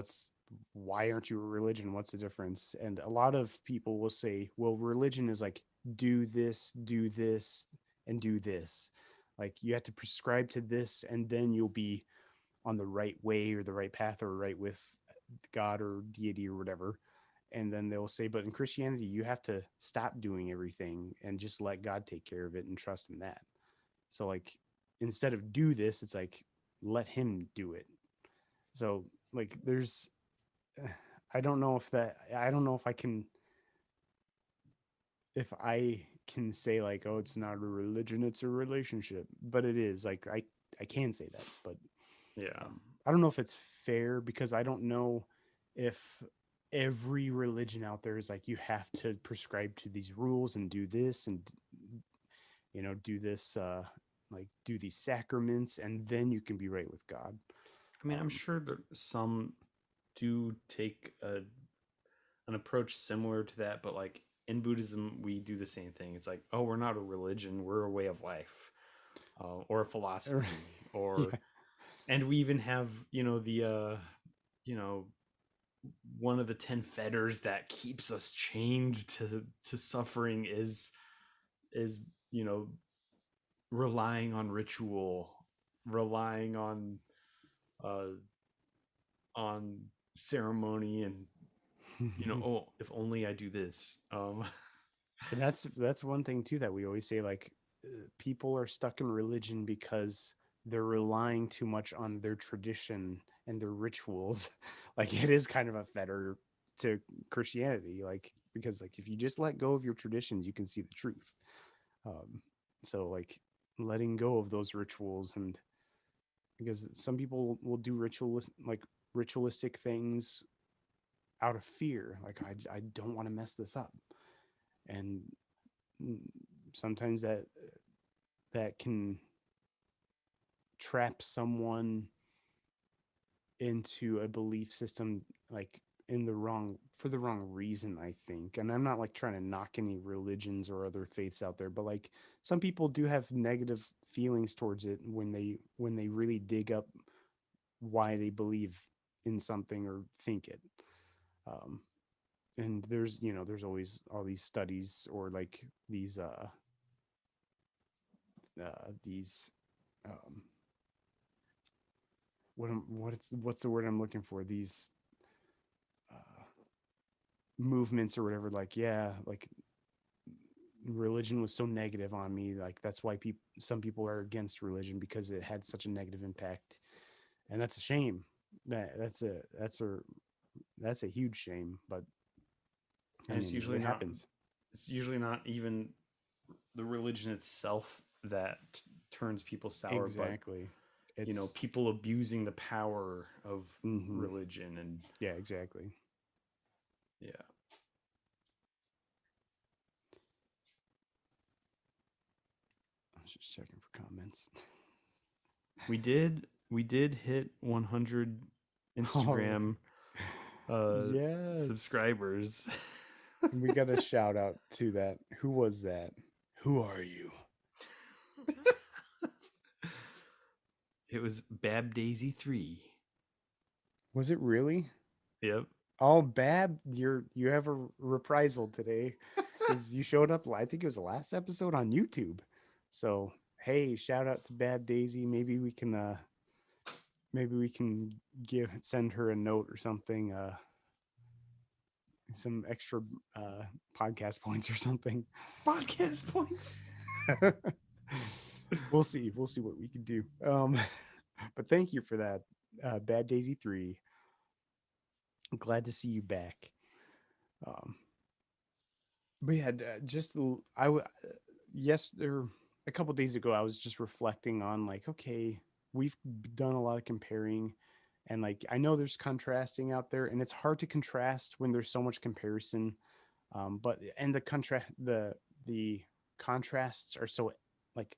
why aren't you a religion? What's the difference? And a lot of people will say, well, religion is like, do this, and do this. Like, you have to prescribe to this, and then you'll be on the right way or the right path or right with God or deity or whatever. And then they'll say, but in Christianity, you have to stop doing everything and just let God take care of it and trust in that. So, like, instead of do this, it's like, let Him do it. So, like, I don't know if I can say, like, oh, it's not a religion, it's a relationship, but it is. Like, I can say that, but Yeah. I don't know if it's fair because I don't know if every religion out there is like, you have to prescribe to these rules and do this and do this, like, do these sacraments, and then you can be right with God. I mean, I'm um sure that some do take an approach similar to that, but like in Buddhism, we do the same thing. It's like, oh, we're not a religion, we're a way of life, or a philosophy, or yeah. and we even have you know one of the 10 fetters that keeps us chained to suffering is you know relying on ritual, relying uh on ceremony, and oh, if only I do this. And that's one thing too that we always say, like, people are stuck in religion because they're relying too much on their tradition and their rituals. Like, it is kind of a fetter to Christianity, like, because, like, if you just let go of your traditions, you can see the truth. um so, like, letting go of those rituals, and because some people will do ritualistic things out of fear, like, I don't want to mess this up. And sometimes that can trap someone into a belief system, like, in the wrong for the wrong reason, I think. And I'm not like trying to knock any religions or other faiths out there, but like, some people do have negative feelings towards it when they really dig up why they believe in something or think it. um and there's always all these studies, or like these um what's the word I'm looking for, these uh movements or whatever, like, yeah, like, religion was so negative on me, like, that's why some people are against religion, because it had such a negative impact. And that's a shame. That's a huge shame, but I and mean, it happens. it's usually not even the religion itself that turns people sour, but Exactly. It's people abusing the power of hmm religion. And yeah, exactly. yeah, I was just checking for comments. we did hit 100 All right. Instagram uh Yes. subscribers. We got a shout out to that. Who was that? Who are you? It was Bab Daisy 3. Was it really? Yep. Oh, Bab, you have a reprisal today because you showed up. I think it was the last episode on YouTube. So, hey, shout out to Bab Daisy. Maybe we can send her a note or something. Some extra podcast points or something. Podcast points. We'll see what we can do. But thank you for that, Bad Daisy 3. I'm glad to see you back. Um, But yeah, yes, there a couple days ago I was just reflecting on like, okay, we've done a lot of comparing, and like I know there's contrasting out there, and it's hard to contrast when there's so much comparison. But and the contrasts are so like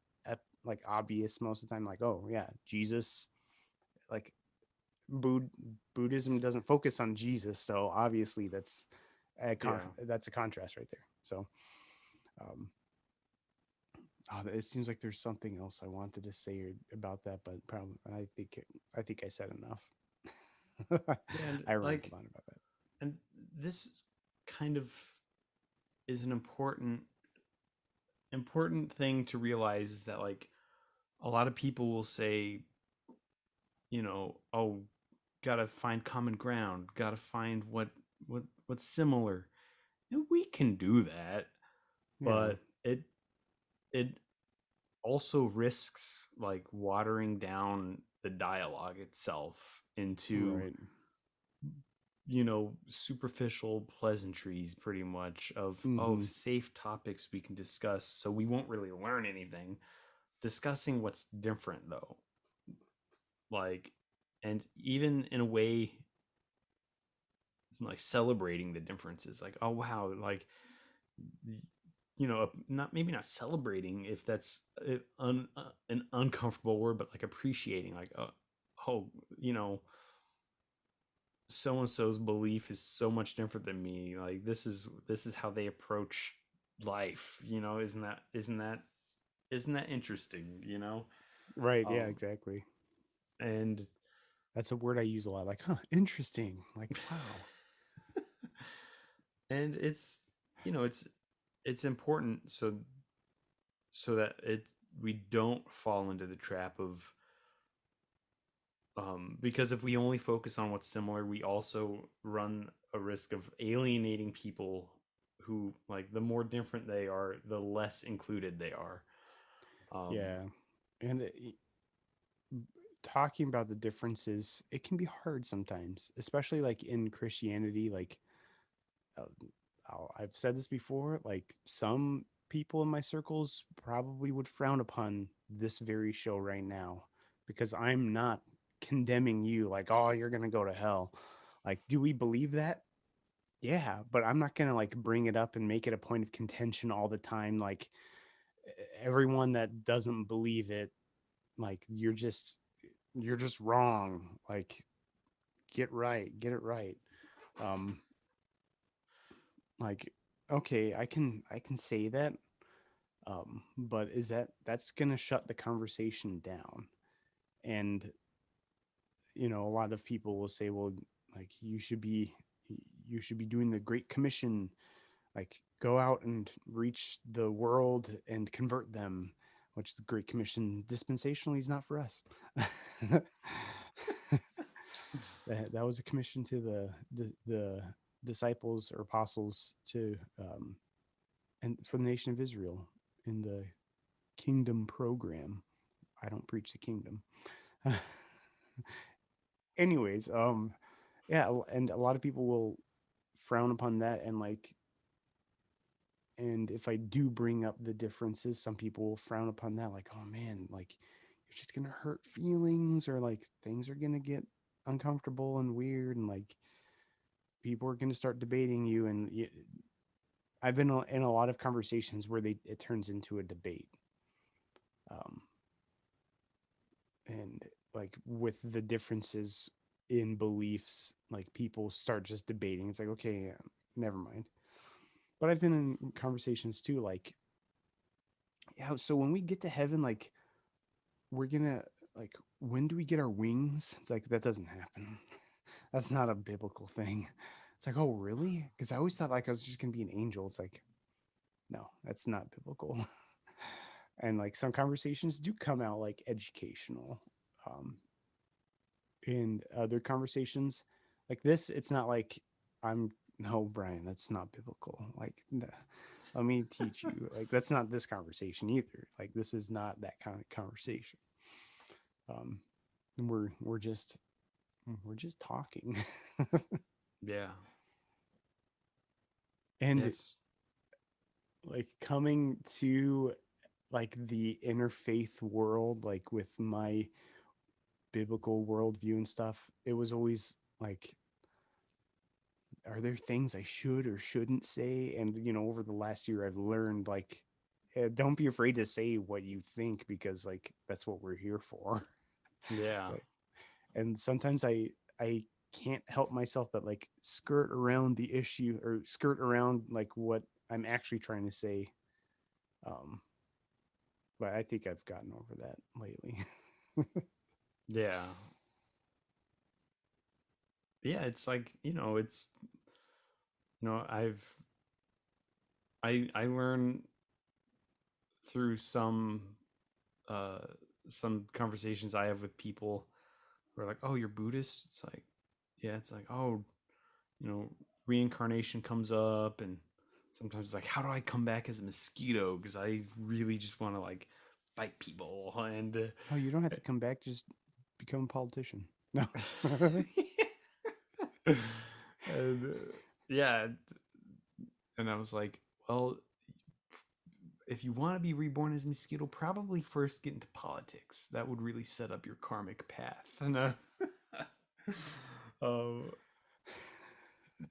like obvious most of the time. Like, oh yeah, Jesus, like Bud- Buddhism doesn't focus on Jesus, so obviously Yeah. that's a contrast right there. So um, it seems like there's something else I wanted to say about that, but probably I think I said enough. Yeah, and I rambled like, on about that. and this kind of is an important thing to realize, is that like a lot of people will say, oh, gotta find common ground, gotta find what's similar. And we can do that, Yeah, but it also risks like watering down the dialogue itself into, right. superficial pleasantries, pretty much, of, oh, Mm-hmm. safe topics we can discuss, so we won't really learn anything. Discussing what's different, though, like, and even in a way, like celebrating the differences, like, oh wow, like, not, maybe not celebrating, if that's an uncomfortable word, but like appreciating, like, oh, you know so and so's belief is so much different than me. Like, this is how they approach life. Isn't that interesting? Right. Yeah. Um, Exactly. and That's a word I use a lot. Like, huh, interesting. Like, wow. and it's important, so that we don't fall into the trap of, because if we only focus on what's similar, we also run a risk of alienating people who, like, the more different they are, the less included they are. um Yeah. And talking about the differences, it can be hard sometimes, especially like in Christianity. Like, uh, I've said this before, like some people in my circles probably would frown upon this very show right now because I'm not condemning you like, oh, you're going to go to hell. Like, do we believe that? Yeah, but I'm not going to like bring it up and make it a point of contention all the time. Like, everyone that doesn't believe it, like, you're just wrong. Like, get it right. Um, like, okay, I can say that, but that's gonna shut the conversation down. And a lot of people will say, well, like, you should be doing the Great Commission, like go out and reach the world and convert them, which the Great Commission dispensationally is not for us. That was a commission to the disciples or apostles to and for the nation of Israel in the kingdom program. I don't preach the kingdom. Anyways, yeah, and a lot of people will frown upon that, and like, and if I do bring up the differences, some people will frown upon that, like, oh man, like you're just gonna hurt feelings, or like things are gonna get uncomfortable and weird, and like people are gonna start debating you, and I've been in a lot of conversations where it turns into a debate, um, and like with the differences in beliefs, like people start just debating. It's like, okay, yeah, never mind. But I've been in conversations too, like, yeah, so when we get to heaven, like, we're gonna, like, when do we get our wings? It's like, that doesn't happen. That's not a biblical thing. It's like, oh really? Because I always thought like I was just gonna be an angel. It's like, no, that's not biblical. And like some conversations do come out like educational, um, in other conversations like this, it's not like I'm, no, Brian, that's not biblical. Like, let me teach you. Like, that's not this conversation either. Like, this is not that kind of conversation. Um, we're just we're just talking. yeah, And it's like coming to like the interfaith world, like with my biblical worldview and stuff, it was always like, are there things I should or shouldn't say? And over the last year, I've learned like, don't be afraid to say what you think, because like that's what we're here for. It's Yeah. like, and sometimes I can't help myself but like skirt around the issue, or skirt around like what I'm actually trying to say. Um, but I think I've gotten over that lately. Yeah. Yeah, it's like, it's I've I learn through uh some conversations I have with people who are like, "Oh, you're Buddhist?" It's like, yeah, it's like, "Oh, you know, reincarnation comes up." And sometimes it's like, "How do I come back as a mosquito because I really just want to like bite people?" And Oh, you don't have to come back. Just become a politician. No. and yeah, and I was like, well, if you want to be reborn as a mosquito, probably first get into politics. That would really set up your karmic path. And um,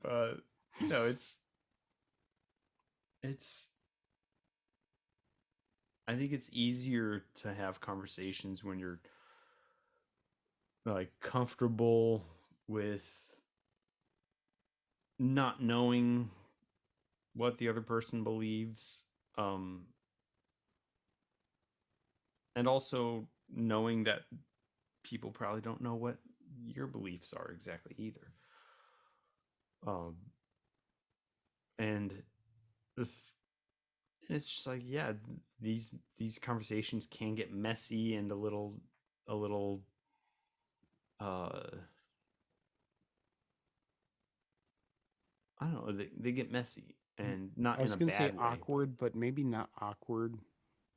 but it's. I think it's easier to have conversations when you're like comfortable with not knowing what the other person believes, um, and also knowing that people probably don't know what your beliefs are exactly either. Um, and the it's just like, yeah, these conversations can get messy and a little uh I don't know, they get messy, and not I in was a gonna say bad way, but awkward, but maybe not awkward.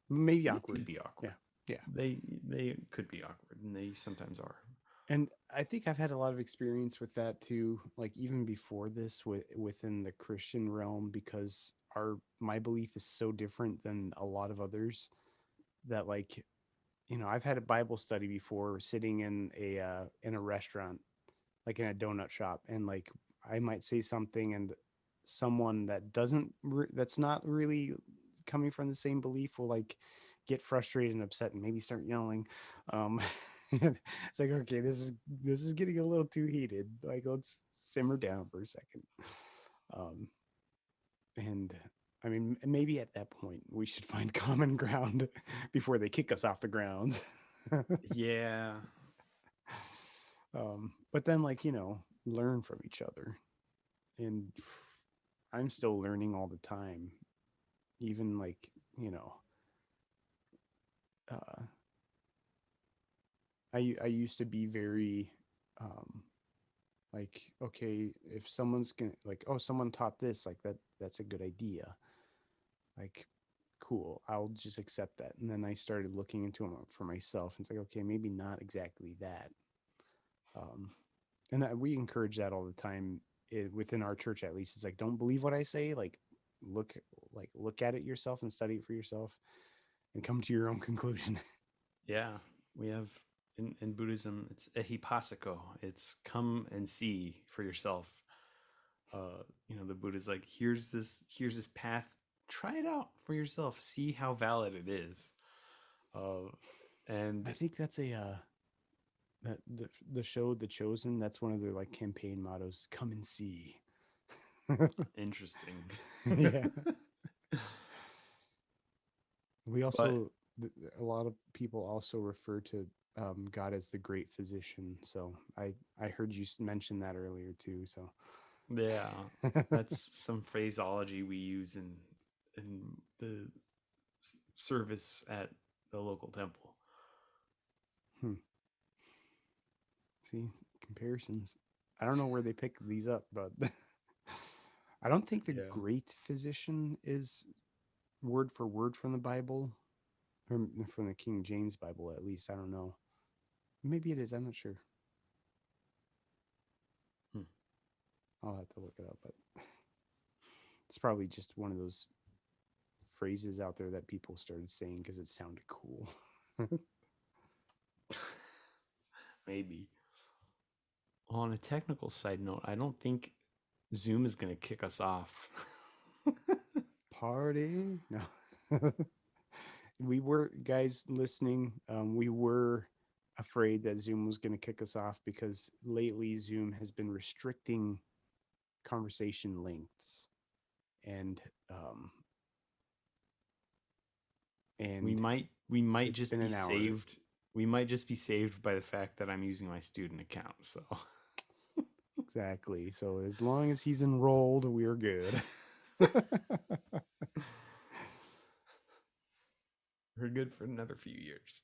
Maybe they could awkward. be Yeah. awkward. Yeah. They could be awkward, and they sometimes are. And I think I've had a lot of experience with that too, like even before this, within the Christian realm, because our my belief is so different than a lot of others, that like, I've had a Bible study before, sitting in a restaurant, like in a donut shop, and like I might say something, and someone that's not really coming from the same belief will like get frustrated and upset and maybe start yelling. um it's like, okay, this is getting a little too heated, like let's simmer down for a second. um and I mean, maybe at that point we should find common ground before they kick us off the ground. Yeah. But then, like, learn from each other. And I'm still learning all the time. Even like, uh, I used to be very, um, like, okay, if someone's gonna like, oh, someone taught this, like that's a good idea. Like, cool, I'll just accept that. And then I started looking into them for myself, and it's like, okay, maybe not exactly that. Um, and that we encourage that all the time, within our church, at least. It's like, don't believe what I say. Look look at it yourself and study it for yourself, and come to your own conclusion. Yeah. We have in Buddhism, it's ehipassiko. It's come and see for yourself. The Buddha's like, here's this path. Try it out for yourself. See how valid it is. Uh, I and think that's that the show The Chosen, that's one of their like campaign mottos: come and see. Interesting. Yeah. We But also, a lot of people also refer to God as the great physician. So I heard you mention that earlier too. So yeah, that's some phraseology we use in the service at the local temple. hmm. See, comparisons. I don't know where they pick these up, but I don't think the Yeah. great physician is word for word from the Bible, or from the King James Bible, at least. I don't know. Maybe it is. I'm not sure. Hmm. I'll have to look it up, but it's probably just one of those. phrases out there that people started saying because it sounded cool. Maybe. On a technical side note, I don't think Zoom is going to kick us off. Party? No. We were, guys listening, we were afraid that Zoom was going to kick us off because lately Zoom has been restricting conversation lengths and um we and might we might it's just been be an hour. saved. We might just be saved by the fact that I'm using my student account. So Exactly. So as long as he's enrolled, we're good. we're good for another few years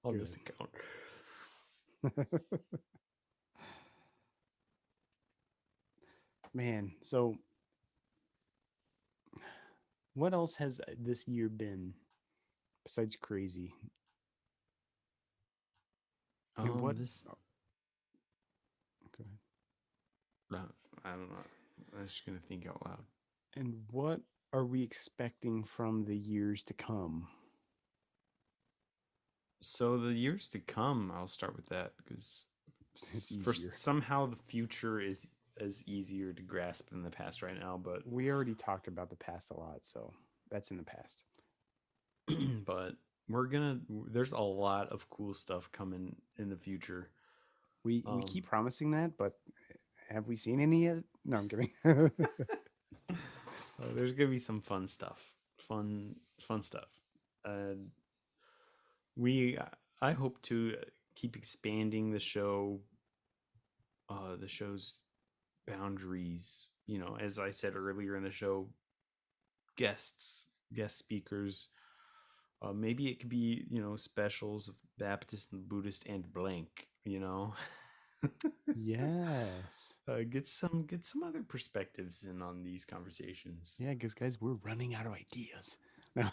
on this Good. account. Man, so what else has this year been besides crazy? And what This oh, go ahead. uh, I don't know. I'm just gonna think out loud. And what are we expecting from the years to come? So the years to come, I'll start with that because It's first easier. somehow the future is as easier to grasp than the past right now, We already talked about the past a lot, so that's in the past. but we're gonna there's a lot of cool stuff coming in the future. We Um, keep promising that, but have we seen any yet? No, I'm kidding. there's gonna be some fun stuff, fun stuff. Uh, we I hope to keep expanding the show's boundaries. You know, as I said earlier in the show, guest speakers. Maybe it could be specials of Baptist and Buddhist and blank. Yes. Get some other perspectives in on these conversations. Yeah, because guys, we're running out of ideas. No.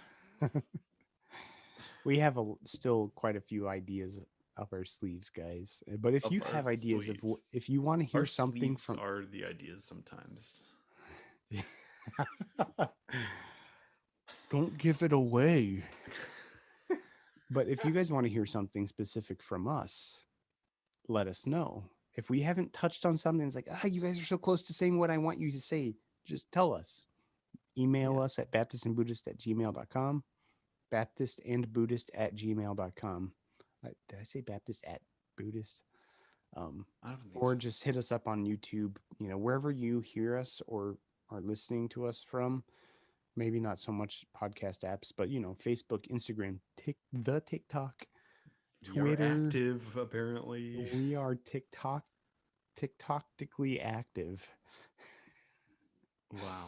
We have still quite a few ideas up our sleeves, guys. But if you Up our have ideas of sleeves. if you want to Our hear something sleeves from are the ideas sometimes. don't give it away. But if you guys want to hear something specific from us, let us know. If we haven't touched on something, it's like, you guys are so close to saying what I want you to say. Just tell us. Email Yeah, us at baptistandbuddhist@gmail.com. Baptistandbuddhist@gmail.com. Did I say Baptist at Buddhist? I don't think Or so. just hit us up on YouTube, wherever you hear us or are listening to us from. Maybe not so much podcast apps, but Facebook, Instagram, the TikTok, You're Twitter. active, apparently. We are TikTokically active. Wow.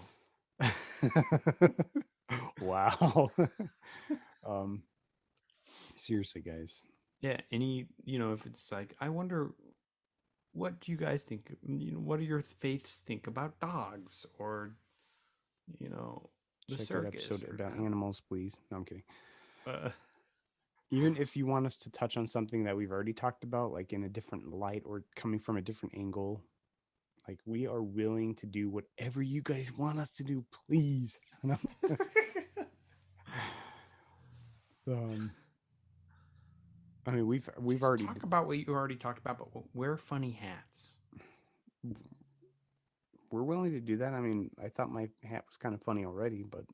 Wow. um, Seriously, guys. Yeah, if it's like, I wonder, what do you guys think? What do your faiths think about dogs or, you know, the Check that circus episode or about animals, please. No, I'm kidding. uh, Even if you want us to touch on something that we've already talked about, like in a different light or coming from a different angle, like we are willing to do whatever you guys want us to do, please. um, I mean, we've just already talk about what you already talked about, but wear funny hats. we're willing to do that. I mean, I thought my hat was kind of funny already, but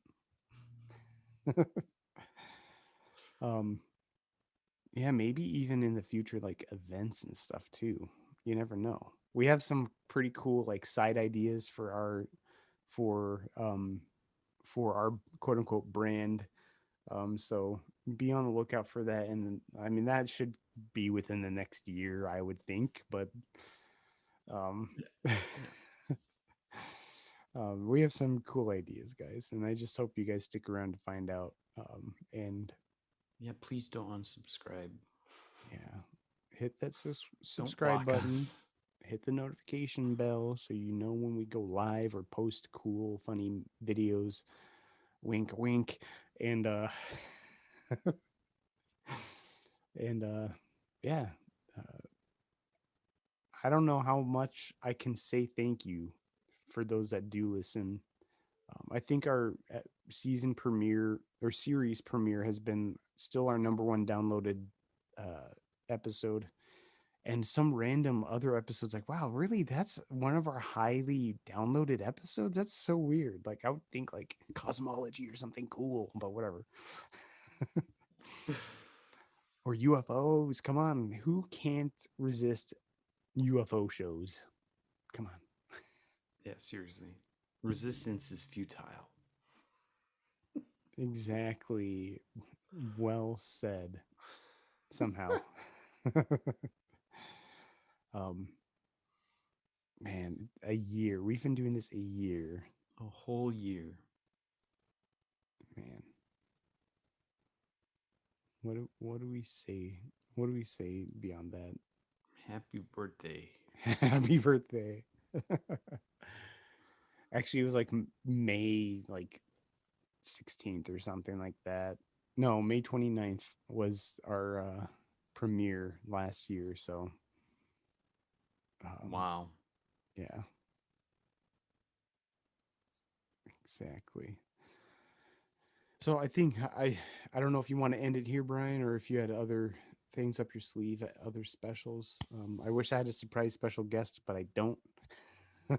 um, yeah, maybe even in the future, like events and stuff too. You never know. We have some pretty cool like side ideas for um for our quote unquote brand. So be on the lookout for that. And I mean that should be within the next year, I would think. But um Yeah, yeah, we have some cool ideas, guys, and I just hope you guys stick around to find out. And yeah. Please don't unsubscribe. yeah, hit that Don't subscribe block button, us. hit the notification bell so you know when we go live or post cool, funny videos. Wink, wink. And and yeah, uh, I don't know how much I can say thank you for those that do listen. I think our season premiere or series premiere has been still our number one downloaded uh, episode. And some random other episodes, like, wow, really? That's one of our highly downloaded episodes? That's so weird. Like, I would think like cosmology or something cool, but whatever. Or UFOs. Come on. Who can't resist UFO shows? Come on. Yeah, seriously. Resistance is futile. Exactly. Well said. Somehow. um, man, a year. We've been doing this a year. A whole year. Man, what do we say? What do we say beyond that? Happy birthday. Happy birthday. Actually, it was like May like 16th or something like that. No, May 29th was our premiere last year, so um Wow. yeah, exactly. So I think I don't know if you want to end it here, Brian, or if you had other things up your sleeve, other specials. I wish I had a surprise special guest, but I don't. I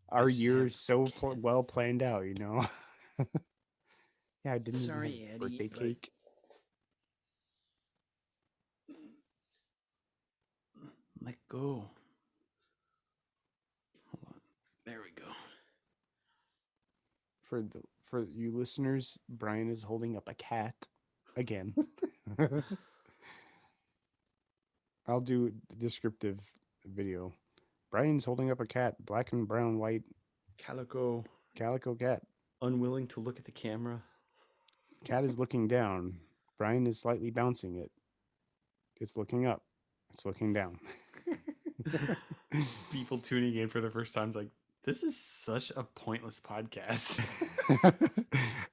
Our just year have is some so cats. well planned out, you know. Yeah, I didn't even have Sorry, Eddie, birthday but cake. let go. Hold on. There we go. For you listeners, Brian is holding up a cat again. I'll do the descriptive video. Brian's holding up a cat, black and brown, white Calico, calico cat. unwilling to look at the camera. Cat is looking down. Brian is slightly bouncing it. It's looking up. It's looking down. People tuning in for the first time is like, this is such a pointless podcast.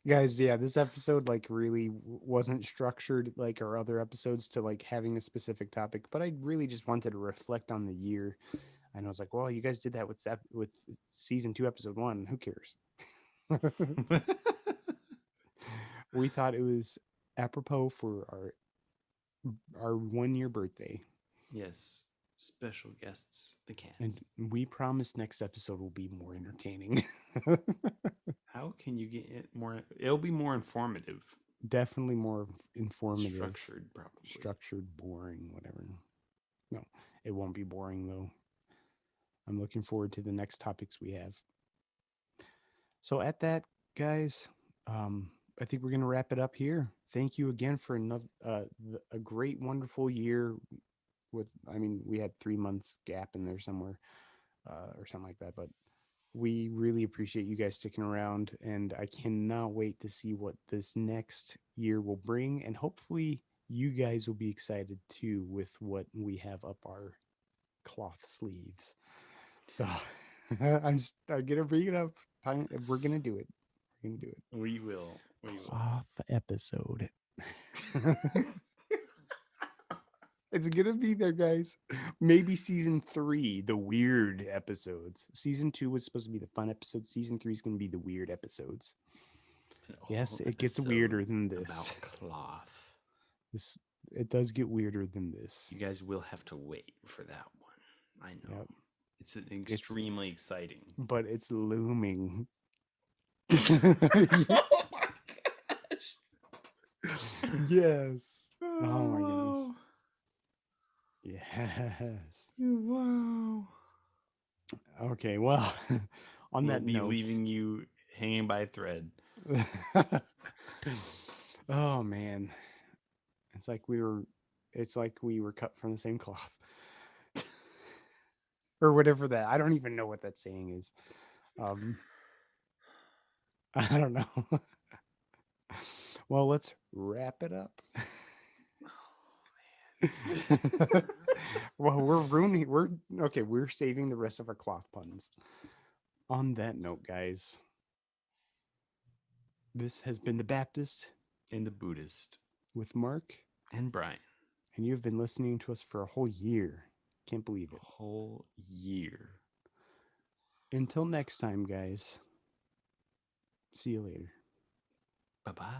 Guys, yeah, this episode like really wasn't structured like our other episodes to like having a specific topic, but I really just wanted to reflect on the year. And I was like, well, you guys did that with season 2 episode 1. Who cares? We thought it was apropos for our 1 year birthday. Yes, special guests, the And cats. we promise next episode will be more entertaining. How can you get it more? It'll be more informative, Definitely more informative, structured, probably. structured, boring, whatever. No, it won't be boring though. I'm looking forward to the next topics we have. So at that, guys, I think we're gonna wrap it up here. Thank you again for another a great, wonderful year. With I mean, we had 3 months gap in there somewhere, or something like that, but we really appreciate you guys sticking around, and I cannot wait to see what this next year will bring, and hopefully you guys will be excited too with what we have up our cloth sleeves. So I'm gonna bring it up. We're gonna do it. We're gonna do it. We will. We will. Cloth episode. It's gonna be there, guys. Maybe season 3, the weird episodes. Season 2 was supposed to be the fun episodes. Season 3 is gonna be the weird episodes. An Yes, whole it gets episode weirder than about this. cloth. This it does get weirder than this. You guys will have to wait for that one. I know. Yep. It's an It's extremely exciting. but it's looming. Oh my gosh. Yes. Oh my goodness. Oh, Yes. wow. Okay, well, on We'll that be note. leaving you hanging by a thread. Oh man. It's like we were cut from the same cloth. Or whatever that. I don't even know what that saying is. Um I don't know. Well, let's wrap it up. Well, we're okay, we're saving the rest of our cloth puns. On that note, guys, this has been the Baptist And the Buddhist. with Mark, And Brian. and you've been listening to us for a whole year. Can't believe it. Whole year. Until next time, guys. See you later. Bye bye.